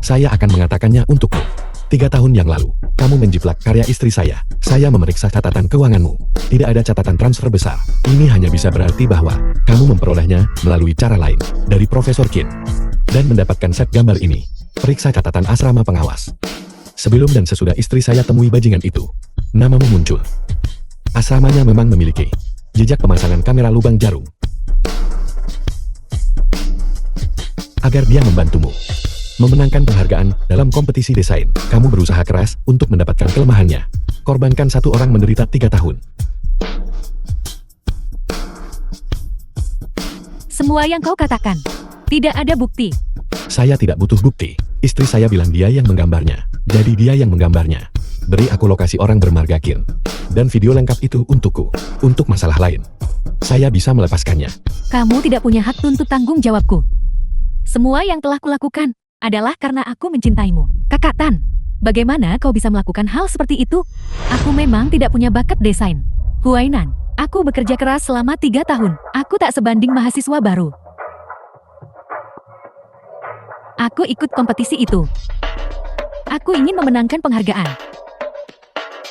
Saya akan mengatakannya untukmu. 3 tahun yang lalu, kamu menjiplak karya istri saya. Saya memeriksa catatan keuanganmu. Tidak ada catatan transfer besar. Ini hanya bisa berarti bahwa kamu memperolehnya melalui cara lain dari Profesor Qin. Dan mendapatkan set gambar ini. Periksa catatan asrama pengawas. Sebelum dan sesudah istri saya temui bajingan itu, namamu muncul. Asramanya memang memiliki jejak pemasangan kamera lubang jarum. Agar dia membantumu memenangkan penghargaan dalam kompetisi desain, kamu berusaha keras untuk mendapatkan kelemahannya. Korbankan 1 orang menderita 3 tahun. Semua yang kau katakan, tidak ada bukti. Saya tidak butuh bukti. Istri saya bilang dia yang menggambarnya. Jadi dia yang menggambarnya. Beri aku lokasi orang bermarga Qin. Dan video lengkap itu untukku. Untuk masalah lain, saya bisa melepaskannya. Kamu tidak punya hak tuntut tanggung jawabku. Semua yang telah kulakukan adalah karena aku mencintaimu. Kakak Tan, bagaimana kau bisa melakukan hal seperti itu? Aku memang tidak punya bakat desain. Huainan, aku bekerja keras selama 3 tahun. Aku tak sebanding mahasiswa baru. Aku ikut kompetisi itu. Aku ingin memenangkan penghargaan.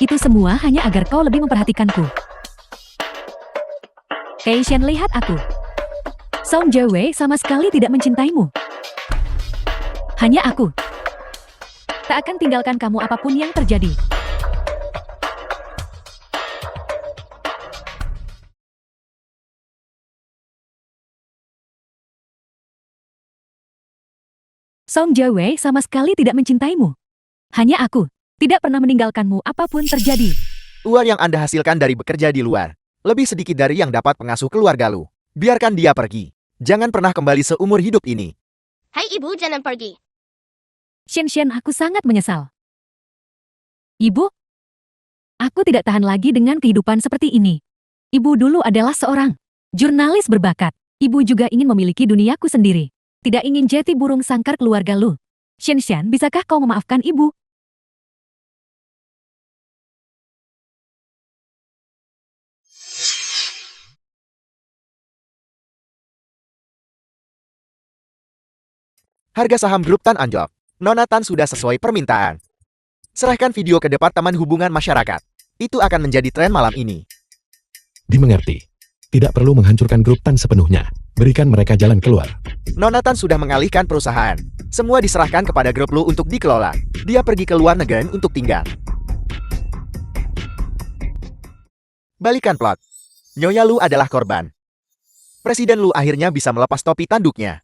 Itu semua hanya agar kau lebih memperhatikanku. Keishen, lihat aku. Song Jiewei sama sekali tidak mencintaimu. Hanya aku. Tak akan tinggalkan kamu apapun yang terjadi. Song Jiewei sama sekali tidak mencintaimu. Hanya aku. Tidak pernah meninggalkanmu apapun terjadi. Uang yang Anda hasilkan dari bekerja di luar, lebih sedikit dari yang dapat pengasuh keluarga lu. Biarkan dia pergi. Jangan pernah kembali seumur hidup ini. Hai ibu, jangan pergi. Shen, aku sangat menyesal. Ibu? Aku tidak tahan lagi dengan kehidupan seperti ini. Ibu dulu adalah seorang jurnalis berbakat. Ibu juga ingin memiliki duniaku sendiri. Tidak ingin jadi burung sangkar keluarga lu. Shen, bisakah kau memaafkan ibu? Harga saham grup Tan anjlok. Nona Tan sudah sesuai permintaan. Serahkan video ke Departemen Hubungan Masyarakat. Itu akan menjadi tren malam ini. Dimengerti. Tidak perlu menghancurkan grup Tan sepenuhnya. Berikan mereka jalan keluar. Nona Tan sudah mengalihkan perusahaan. Semua diserahkan kepada grup Lu untuk dikelola. Dia pergi ke luar negeri untuk tinggal. Balikan plot. Nyonya Lu adalah korban. Presiden Lu akhirnya bisa melepas topi tanduknya.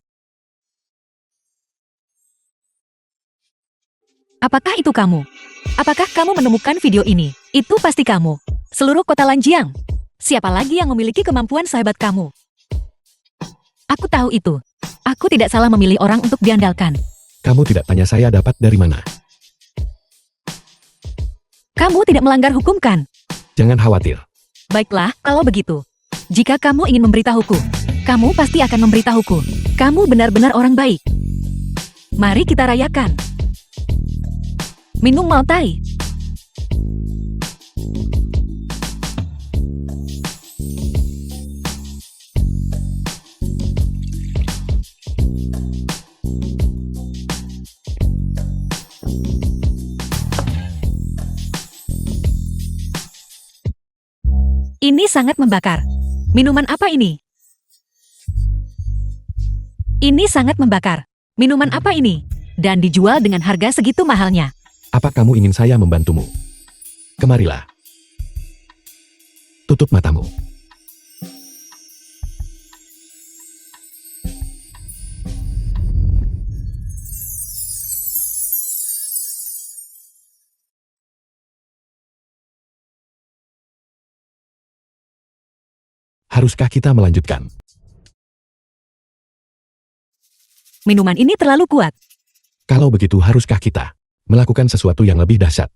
Apakah itu kamu? Apakah kamu menemukan video ini? Itu pasti kamu. Seluruh kota Lanjiang. Siapa lagi yang memiliki kemampuan sehebat kamu? Aku tahu itu. Aku tidak salah memilih orang untuk diandalkan. Kamu tidak tanya saya dapat dari mana. Kamu tidak melanggar hukum kan? Jangan khawatir. Baiklah, kalau begitu. Jika kamu ingin memberitahuku, kamu pasti akan memberitahuku. Kamu benar-benar orang baik. Mari kita rayakan. Minum Maltai. Ini sangat membakar. Minuman apa ini? Ini sangat membakar. Minuman apa ini? Dan dijual dengan harga segitu mahalnya. Apa kamu ingin saya membantumu? Kemarilah. Tutup matamu. Haruskah kita melanjutkan? Minuman ini terlalu kuat. Kalau begitu haruskah kita melakukan sesuatu yang lebih dahsyat?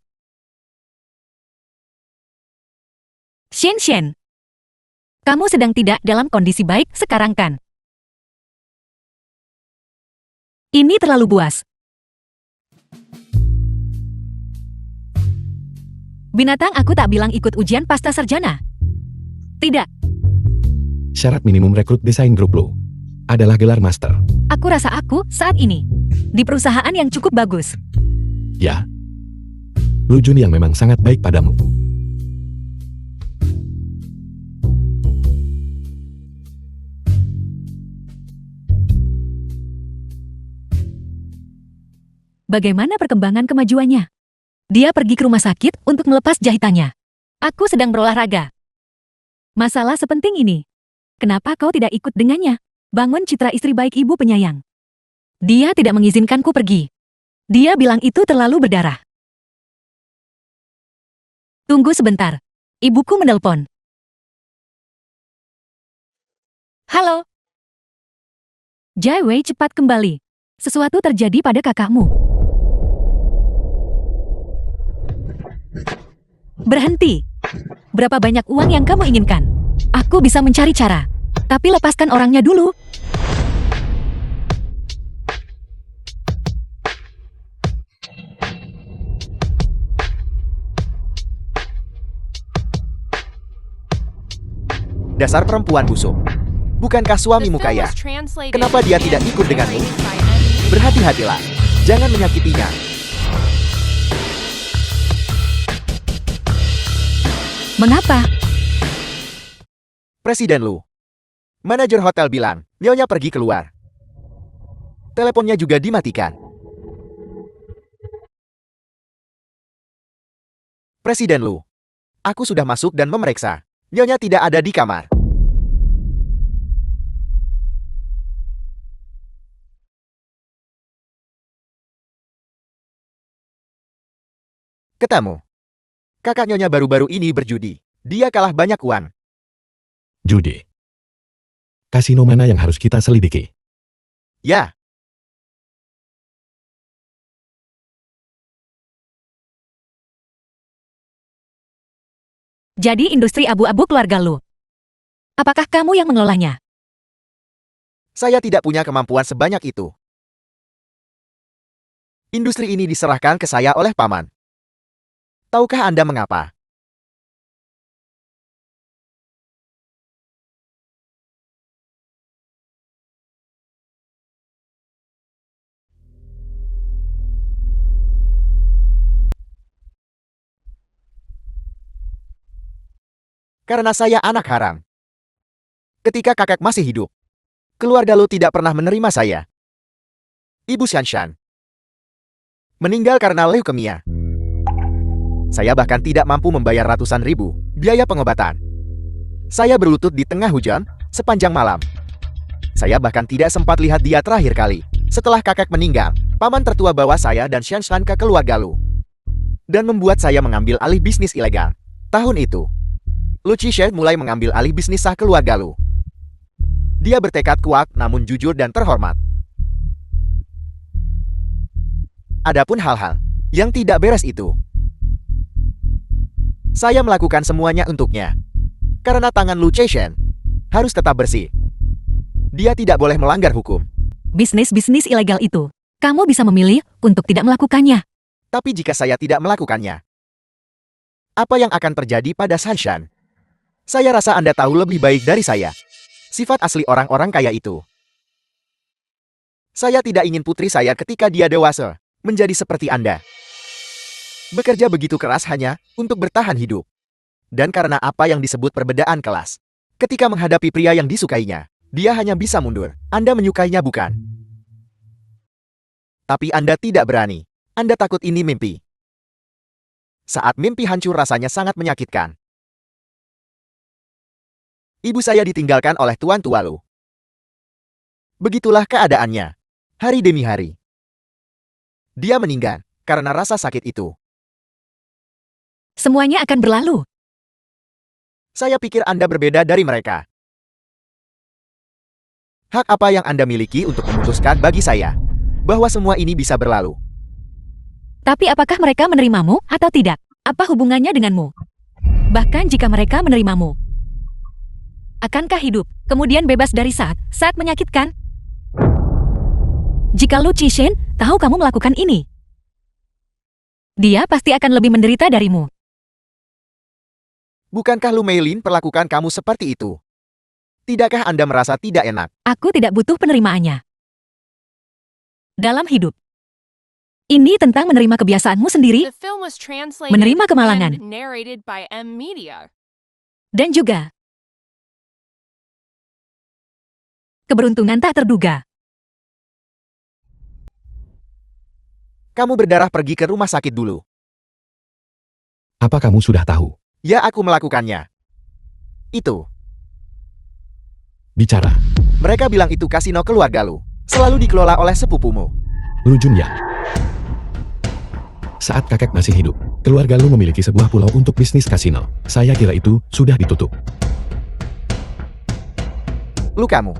Shen, kamu sedang tidak dalam kondisi baik sekarang kan? Ini terlalu buas. Binatang aku tak bilang ikut ujian pasca sarjana. Tidak, Syarat minimum rekrut desain grup lo adalah gelar master. aku rasa aku saat ini di perusahaan yang cukup bagus. Ya. Lu Jun yang memang sangat baik padamu. Bagaimana perkembangan kemajuannya? Dia pergi ke rumah sakit untuk melepas jahitannya. Aku sedang berolahraga. Masalah sepenting ini. Kenapa kau tidak ikut dengannya? Bangun citra istri baik ibu penyayang. Dia tidak mengizinkanku pergi. Dia bilang itu terlalu berdarah. Tunggu sebentar. Ibuku menelpon. Halo. Jai Wei cepat kembali. Sesuatu terjadi pada kakakmu. Berhenti. Berapa banyak uang yang kamu inginkan? Aku bisa mencari cara. Tapi lepaskan orangnya dulu. Dasar perempuan busuk. Bukankah The suamimu film kaya? was translated Kenapa dia and tidak ikut denganmu? narrated by Andy. Berhati-hatilah. Jangan menyakitinya. Mengapa? Presiden Lu. Manajer hotel bilang, Nyonya pergi keluar. Teleponnya juga dimatikan. Presiden Lu. Aku sudah masuk dan memeriksa. Nyonya tidak ada di kamar. Ketemu. Kakak Nyonya baru-baru ini berjudi. Dia kalah banyak uang. Judi. Kasino mana yang harus kita selidiki? Ya. Jadi industri abu-abu keluarga lu. Apakah kamu yang mengelolanya? Saya tidak punya kemampuan sebanyak itu. Industri ini diserahkan ke saya oleh paman. Tahukah Anda mengapa? Karena saya anak haram. Ketika kakek masih hidup, keluarga Lu tidak pernah menerima saya. Ibu Shanshan meninggal karena leukemia. Saya bahkan tidak mampu membayar ratusan ribu biaya pengobatan. Saya berlutut di tengah hujan sepanjang malam. Saya bahkan tidak sempat lihat dia terakhir kali setelah kakek meninggal. Paman tertua bawa saya dan Shanshan ke keluarga Lu. Dan membuat saya mengambil alih bisnis ilegal. Tahun itu, Lu Qishen mulai mengambil alih bisnis sah keluarga Lu. Dia bertekad kuat namun jujur dan terhormat. Adapun hal-hal yang tidak beres itu, saya melakukan semuanya untuknya. Karena tangan Lu Qishen harus tetap bersih. Dia tidak boleh melanggar hukum. Bisnis-bisnis ilegal itu, kamu bisa memilih untuk tidak melakukannya. Tapi jika saya tidak melakukannya, apa yang akan terjadi pada Shanshan? Saya rasa Anda tahu lebih baik dari saya sifat asli orang-orang kaya itu. Saya tidak ingin putri saya ketika dia dewasa menjadi seperti Anda. Bekerja begitu keras hanya untuk bertahan hidup. Dan karena apa yang disebut perbedaan kelas. Ketika menghadapi pria yang disukainya, dia hanya bisa mundur. Anda menyukainya bukan? Tapi Anda tidak berani. Anda takut ini mimpi. Saat mimpi hancur rasanya sangat menyakitkan. Ibu saya ditinggalkan oleh tuan tua Lu. Begitulah keadaannya. Hari demi hari. Dia meninggal karena rasa sakit itu. Semuanya akan berlalu. Saya pikir Anda berbeda dari mereka. Hak apa yang Anda miliki untuk memutuskan bagi saya bahwa semua ini bisa berlalu? Tapi apakah mereka menerimamu atau tidak? Apa hubungannya denganmu? Bahkan jika mereka menerimamu, akankah hidup kemudian bebas dari saat menyakitkan? Jika Lu Qishen tahu kamu melakukan ini, dia pasti akan lebih menderita darimu. Bukankah Lu Meilin perlakukan kamu seperti itu? Tidakkah Anda merasa tidak enak? Aku tidak butuh penerimaannya. Dalam hidup, ini tentang menerima kebiasaanmu sendiri The film was translated Menerima kemalangan. and narrated by M Media. dan juga keberuntungan tak terduga. Kamu berdarah pergi ke rumah sakit dulu. Apa kamu sudah tahu? Ya, aku melakukannya. Itu. Bicara. Mereka bilang itu kasino keluarga Lu. Selalu dikelola oleh sepupumu. Lu Junyang. Saat kakek masih hidup, keluarga Lu memiliki sebuah pulau untuk bisnis kasino. Saya kira itu sudah ditutup. Lu kamu.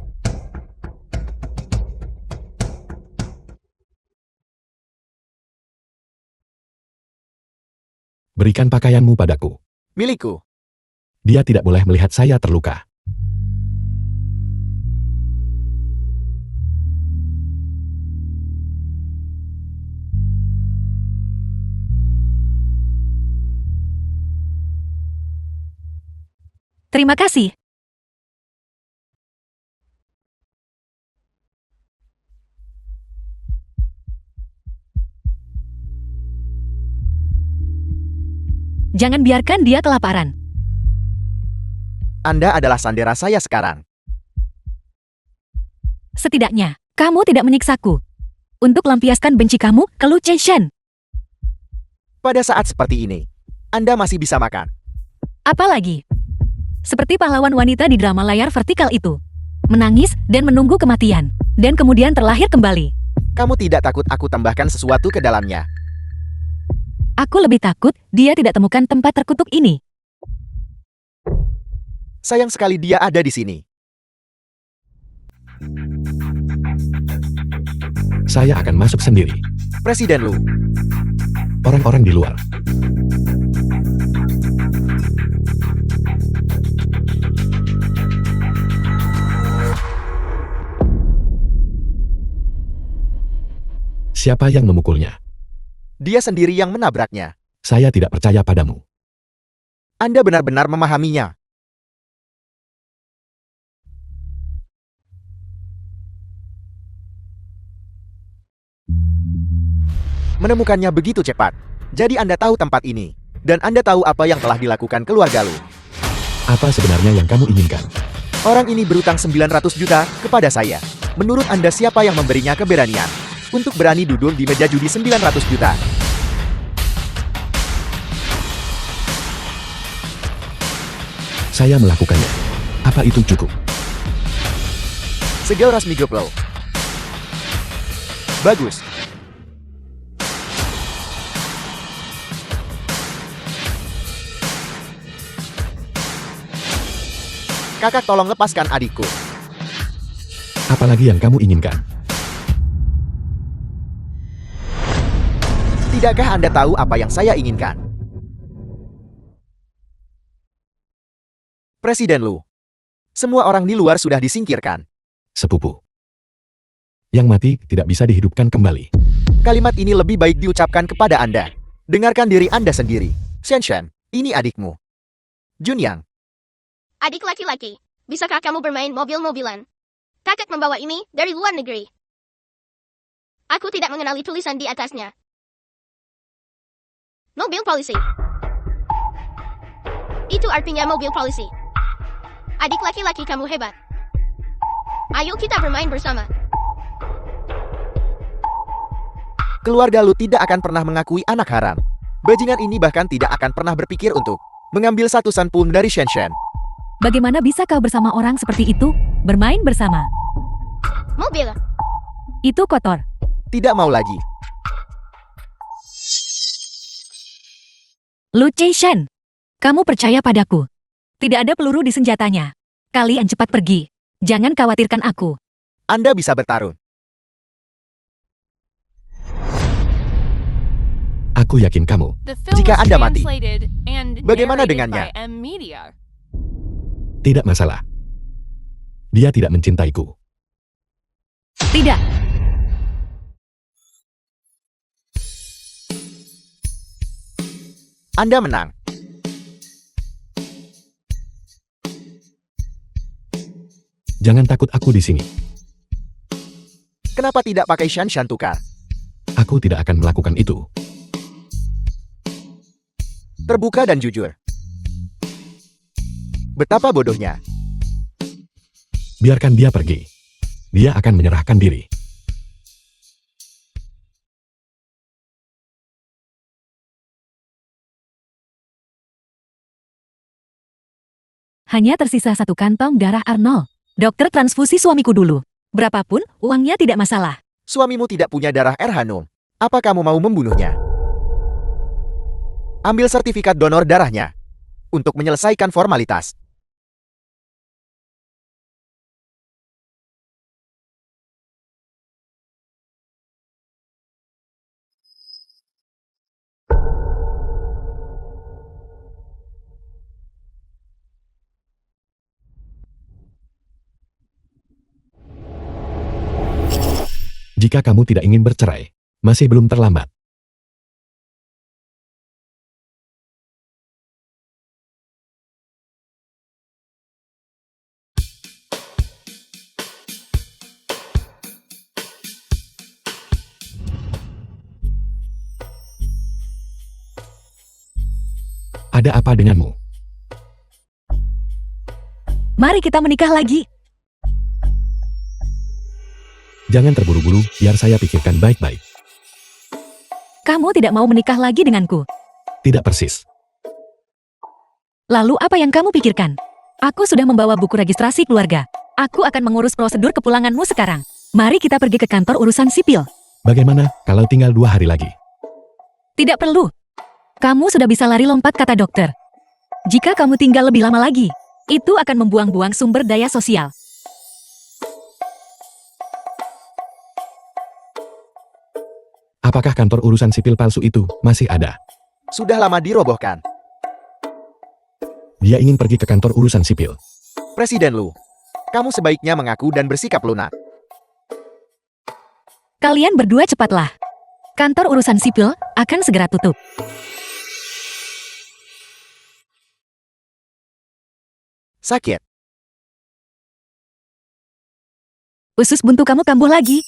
Berikan pakaianmu padaku. Milikku. Dia tidak boleh melihat saya terluka. Terima kasih. Jangan biarkan dia kelaparan. Anda adalah sandera saya sekarang. Setidaknya, kamu tidak menyiksaku. Untuk lampiaskan benci kamu ke Lu Qishen. Pada saat seperti ini, Anda masih bisa makan. Apalagi, seperti pahlawan wanita di drama layar vertikal itu. Menangis dan menunggu kematian. Dan kemudian terlahir kembali. Kamu tidak takut aku tambahkan sesuatu ke dalamnya? Aku lebih takut dia tidak temukan tempat terkutuk ini. Sayang sekali dia ada di sini. Saya akan masuk sendiri. Presiden Lu. Orang-orang di luar. Siapa yang memukulnya? Dia sendiri yang menabraknya. Saya tidak percaya padamu. Anda benar-benar memahaminya. Menemukannya begitu cepat. Jadi Anda tahu tempat ini. Dan Anda tahu apa yang telah dilakukan keluarga Lu. Apa sebenarnya yang kamu inginkan? Orang ini berutang 900 juta kepada saya. Menurut Anda siapa yang memberinya keberanian untuk berani duduk di meja judi 900 juta? Saya melakukannya. Apa itu cukup? Segel resmi GoPro. Bagus. Kakak tolong lepaskan adikku. Apalagi yang kamu inginkan? Tidakkah Anda tahu apa yang saya inginkan? Presiden Lu. Semua orang di luar sudah disingkirkan. Sepupu. Yang mati tidak bisa dihidupkan kembali. Kalimat ini lebih baik diucapkan kepada Anda. Dengarkan diri Anda sendiri. Shen, ini adikmu. Junyang. Adik laki-laki, bisakah kamu bermain mobil-mobilan? Kakak membawa ini dari luar negeri. Aku tidak mengenali tulisan di atasnya. Mobil polisi. Itu artinya mobil polisi. Adik laki-laki kamu hebat. Ayo kita bermain bersama. Keluarga Lu tidak akan pernah mengakui anak haram. Bajingan ini bahkan tidak akan pernah berpikir untuk mengambil satu sen pun dari Shen. Bagaimana bisa kau bersama orang seperti itu? Bermain bersama. Mobil. Itu kotor. Tidak mau lagi. Lu Shen, kamu percaya padaku. Tidak ada peluru di senjatanya. Kalian cepat pergi. Jangan khawatirkan aku. Anda bisa bertarung. Aku yakin kamu. The film Jika was Anda mati, translated and bagaimana narrated dengannya? by M Media. Tidak masalah. Dia tidak mencintaiku. Tidak. Anda menang. Jangan takut aku di sini. Kenapa tidak pakai Shan tukar? Aku tidak akan melakukan itu. Terbuka dan jujur. Betapa bodohnya. Biarkan dia pergi. Dia akan menyerahkan diri. Hanya tersisa satu kantong darah Arnold. Dokter transfusi suamiku dulu. Berapapun, uangnya tidak masalah. Suamimu tidak punya darah Hanum. Apa kamu mau membunuhnya? Ambil sertifikat donor darahnya. Untuk menyelesaikan formalitas. Jika kamu tidak ingin bercerai, masih belum terlambat. Ada apa denganmu? Mari kita menikah lagi. Jangan terburu-buru, biar saya pikirkan baik-baik. Kamu tidak mau menikah lagi denganku. Tidak persis. Lalu apa yang kamu pikirkan? Aku sudah membawa buku registrasi keluarga. Aku akan mengurus prosedur kepulanganmu sekarang. Mari kita pergi ke kantor urusan sipil. Bagaimana kalau tinggal 2 hari lagi? Tidak perlu. Kamu sudah bisa lari lompat, kata dokter. Jika kamu tinggal lebih lama lagi, itu akan membuang-buang sumber daya sosial. Apakah kantor urusan sipil palsu itu masih ada? Sudah lama dirobohkan. Dia ingin pergi ke kantor urusan sipil. Presiden Lu. Kamu sebaiknya mengaku dan bersikap lunak. Kalian berdua cepatlah. Kantor urusan sipil akan segera tutup. Sakit. Usus buntu kamu kambuh lagi.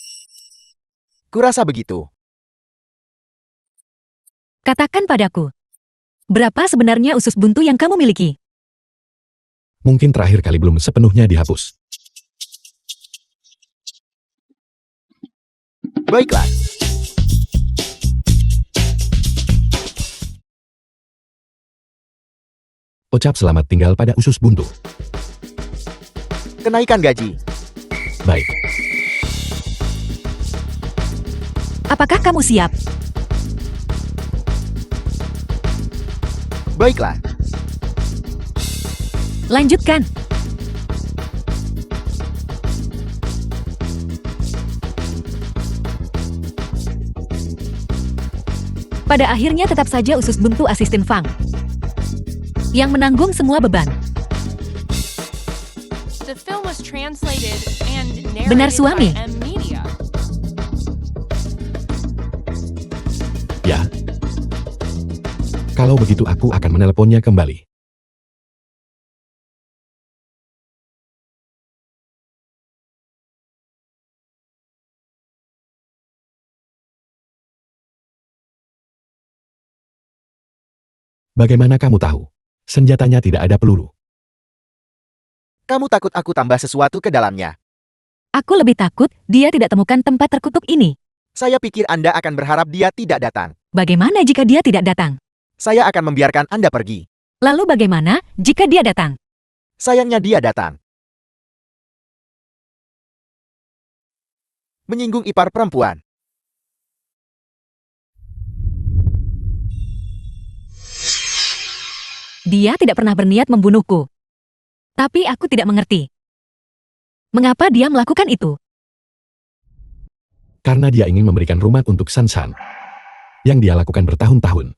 Kurasa begitu. Katakan padaku. Berapa sebenarnya usus buntu yang kamu miliki? Mungkin terakhir kali belum sepenuhnya dihapus. Baiklah. Ucap selamat tinggal pada usus buntu. Kenaikan gaji. Baik. Apakah kamu siap? Baiklah. Lanjutkan. Pada akhirnya tetap saja usus buntu asisten Fang yang menanggung semua beban. The film was translated and Benar, narrated suami. by M Media. Ya. Kalau begitu aku akan menelponnya kembali. Bagaimana kamu tahu? Senjatanya tidak ada peluru. Kamu takut aku tambah sesuatu ke dalamnya. Aku lebih takut dia tidak temukan tempat terkutuk ini. Saya pikir Anda akan berharap dia tidak datang. Bagaimana jika dia tidak datang? Saya akan membiarkan Anda pergi. Lalu bagaimana jika dia datang? Sayangnya dia datang. Menyinggung ipar perempuan. Dia tidak pernah berniat membunuhku. Tapi aku tidak mengerti. Mengapa dia melakukan itu? Karena dia ingin memberikan rumah untuk Sansan. Yang dia lakukan bertahun-tahun.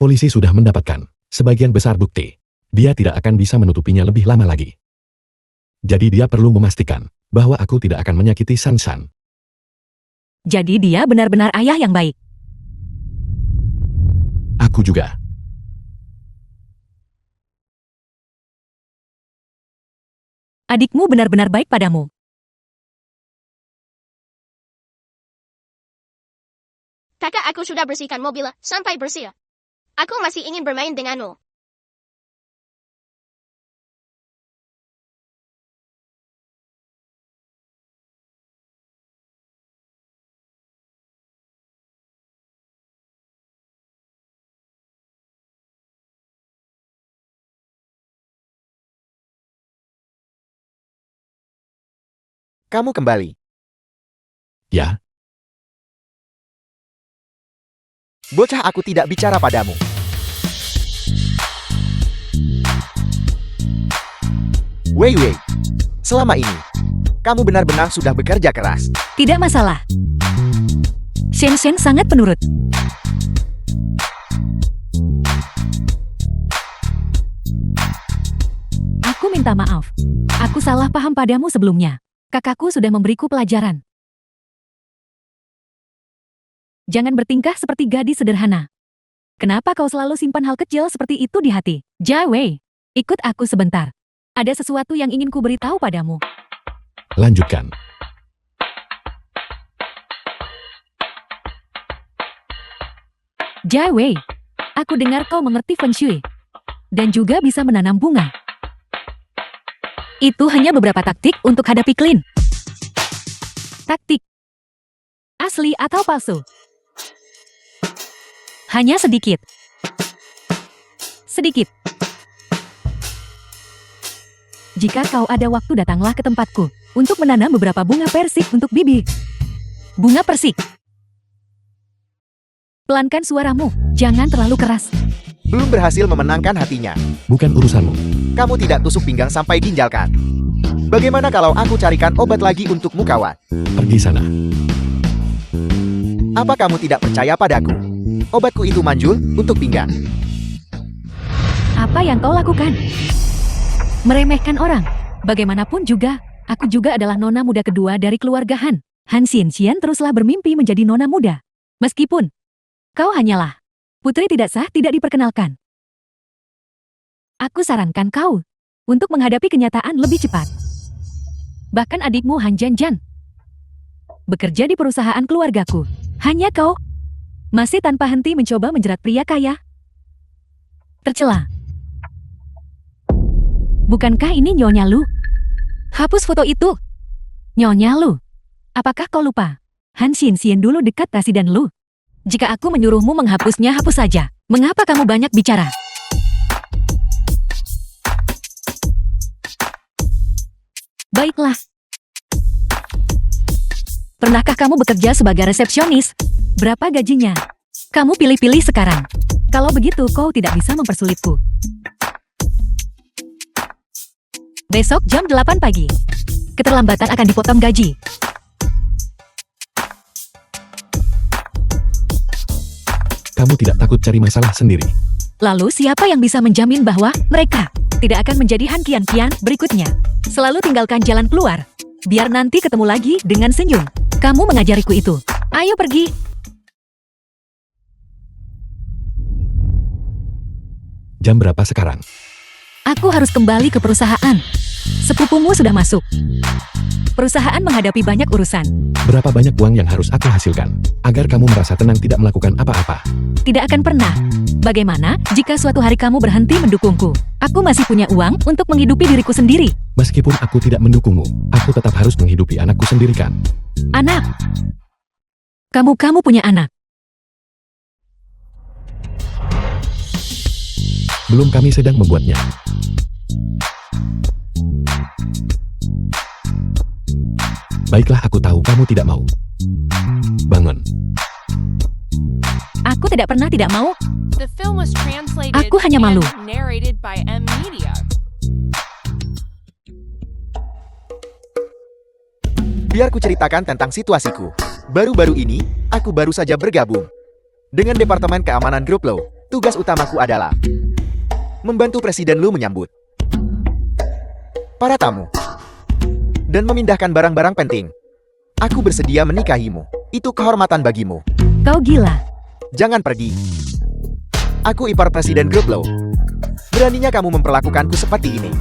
Polisi sudah mendapatkan sebagian besar bukti. Dia tidak akan bisa menutupinya lebih lama lagi. Jadi dia perlu memastikan bahwa aku tidak akan menyakiti Sansan. Jadi dia benar-benar ayah yang baik. Aku juga. Adikmu benar-benar baik padamu. Kakak aku sudah bersihkan mobil sampai bersih. Aku masih ingin bermain denganmu. Kamu kembali. Ya, Bocah, aku tidak bicara padamu. Wei Wei. Selama ini, kamu benar-benar sudah bekerja keras. Tidak masalah. Shen Shen sangat penurut. Aku minta maaf. Aku salah paham padamu sebelumnya. Kakakku sudah memberiku pelajaran. Jangan bertingkah seperti gadis sederhana. Kenapa kau selalu simpan hal kecil seperti itu di hati? Jia Wei, ikut aku sebentar. Ada sesuatu yang ingin ku beritahu padamu. lanjutkan. Jia Wei, aku dengar kau mengerti Feng Shui. Dan juga bisa menanam bunga. Itu hanya beberapa taktik untuk hadapi Klin. Taktik. Asli atau palsu? Hanya sedikit. Sedikit. Jika kau ada waktu, datanglah ke tempatku untuk menanam beberapa bunga persik untuk Bibi. Bunga persik. Pelankan suaramu, jangan terlalu keras. Belum berhasil memenangkan hatinya. Bukan urusanmu. Kamu tidak tusuk pinggang sampai ginjalkan. Bagaimana kalau aku carikan obat lagi untukmu, kawan? Pergi sana. Apa kamu tidak percaya padaku? Obatku itu manjur untuk pinggang. Apa yang kau lakukan? Meremehkan orang. Bagaimanapun juga, aku juga adalah nona muda kedua dari keluarga Han. Han Xianxian teruslah bermimpi menjadi nona muda. Meskipun kau hanyalah putri tidak sah, tidak diperkenalkan. Aku sarankan kau untuk menghadapi kenyataan lebih cepat. Bahkan adikmu Han Janjan bekerja di perusahaan keluargaku. Hanya kau masih tanpa henti mencoba menjerat pria kaya. Tercela. Bukankah ini Nyonya Lu? Hapus foto itu. Nyonya Lu, apakah kau lupa? Han Xianxian dulu dekat Presiden Lu. Jika aku menyuruhmu menghapusnya, hapus saja. Mengapa kamu banyak bicara? Baiklah. Pernahkah kamu bekerja sebagai resepsionis? Berapa gajinya? Kamu pilih-pilih sekarang. Kalau begitu, kau tidak bisa mempersulitku. Besok jam 8 pagi. Keterlambatan akan dipotong gaji. kamu tidak takut cari masalah sendiri? Lalu siapa yang bisa menjamin bahwa mereka tidak akan menjadi Han Kian berikutnya? Selalu tinggalkan jalan keluar. Biar nanti ketemu lagi dengan senyum. Kamu mengajariku itu. Ayo pergi. Jam berapa sekarang? Aku harus kembali ke perusahaan. Sepupumu sudah masuk. Perusahaan menghadapi banyak urusan. Berapa banyak uang yang harus aku hasilkan agar kamu merasa tenang tidak melakukan apa-apa? Tidak akan pernah. Bagaimana jika suatu hari kamu berhenti mendukungku? Aku masih punya uang untuk menghidupi diriku sendiri. Meskipun aku tidak mendukungmu, aku tetap harus menghidupi anakku sendiri kan? Anak. Kamu punya anak. Belum, kami sedang membuatnya. Baiklah, aku tahu kamu tidak mau. Bangun. Aku tidak pernah tidak mau. The film was translated Aku hanya malu. and narrated by M Media. Biar ku ceritakan tentang situasiku. Baru-baru ini, aku baru saja bergabung dengan Departemen Keamanan Grup Lo. Tugas utamaku adalah membantu Presiden Lu menyambut para tamu dan memindahkan barang-barang penting. Aku bersedia menikahimu. Itu kehormatan bagimu. Kau gila. Jangan pergi. Aku ipar Presiden Grup Lo. Beraninya kamu memperlakukanku seperti ini.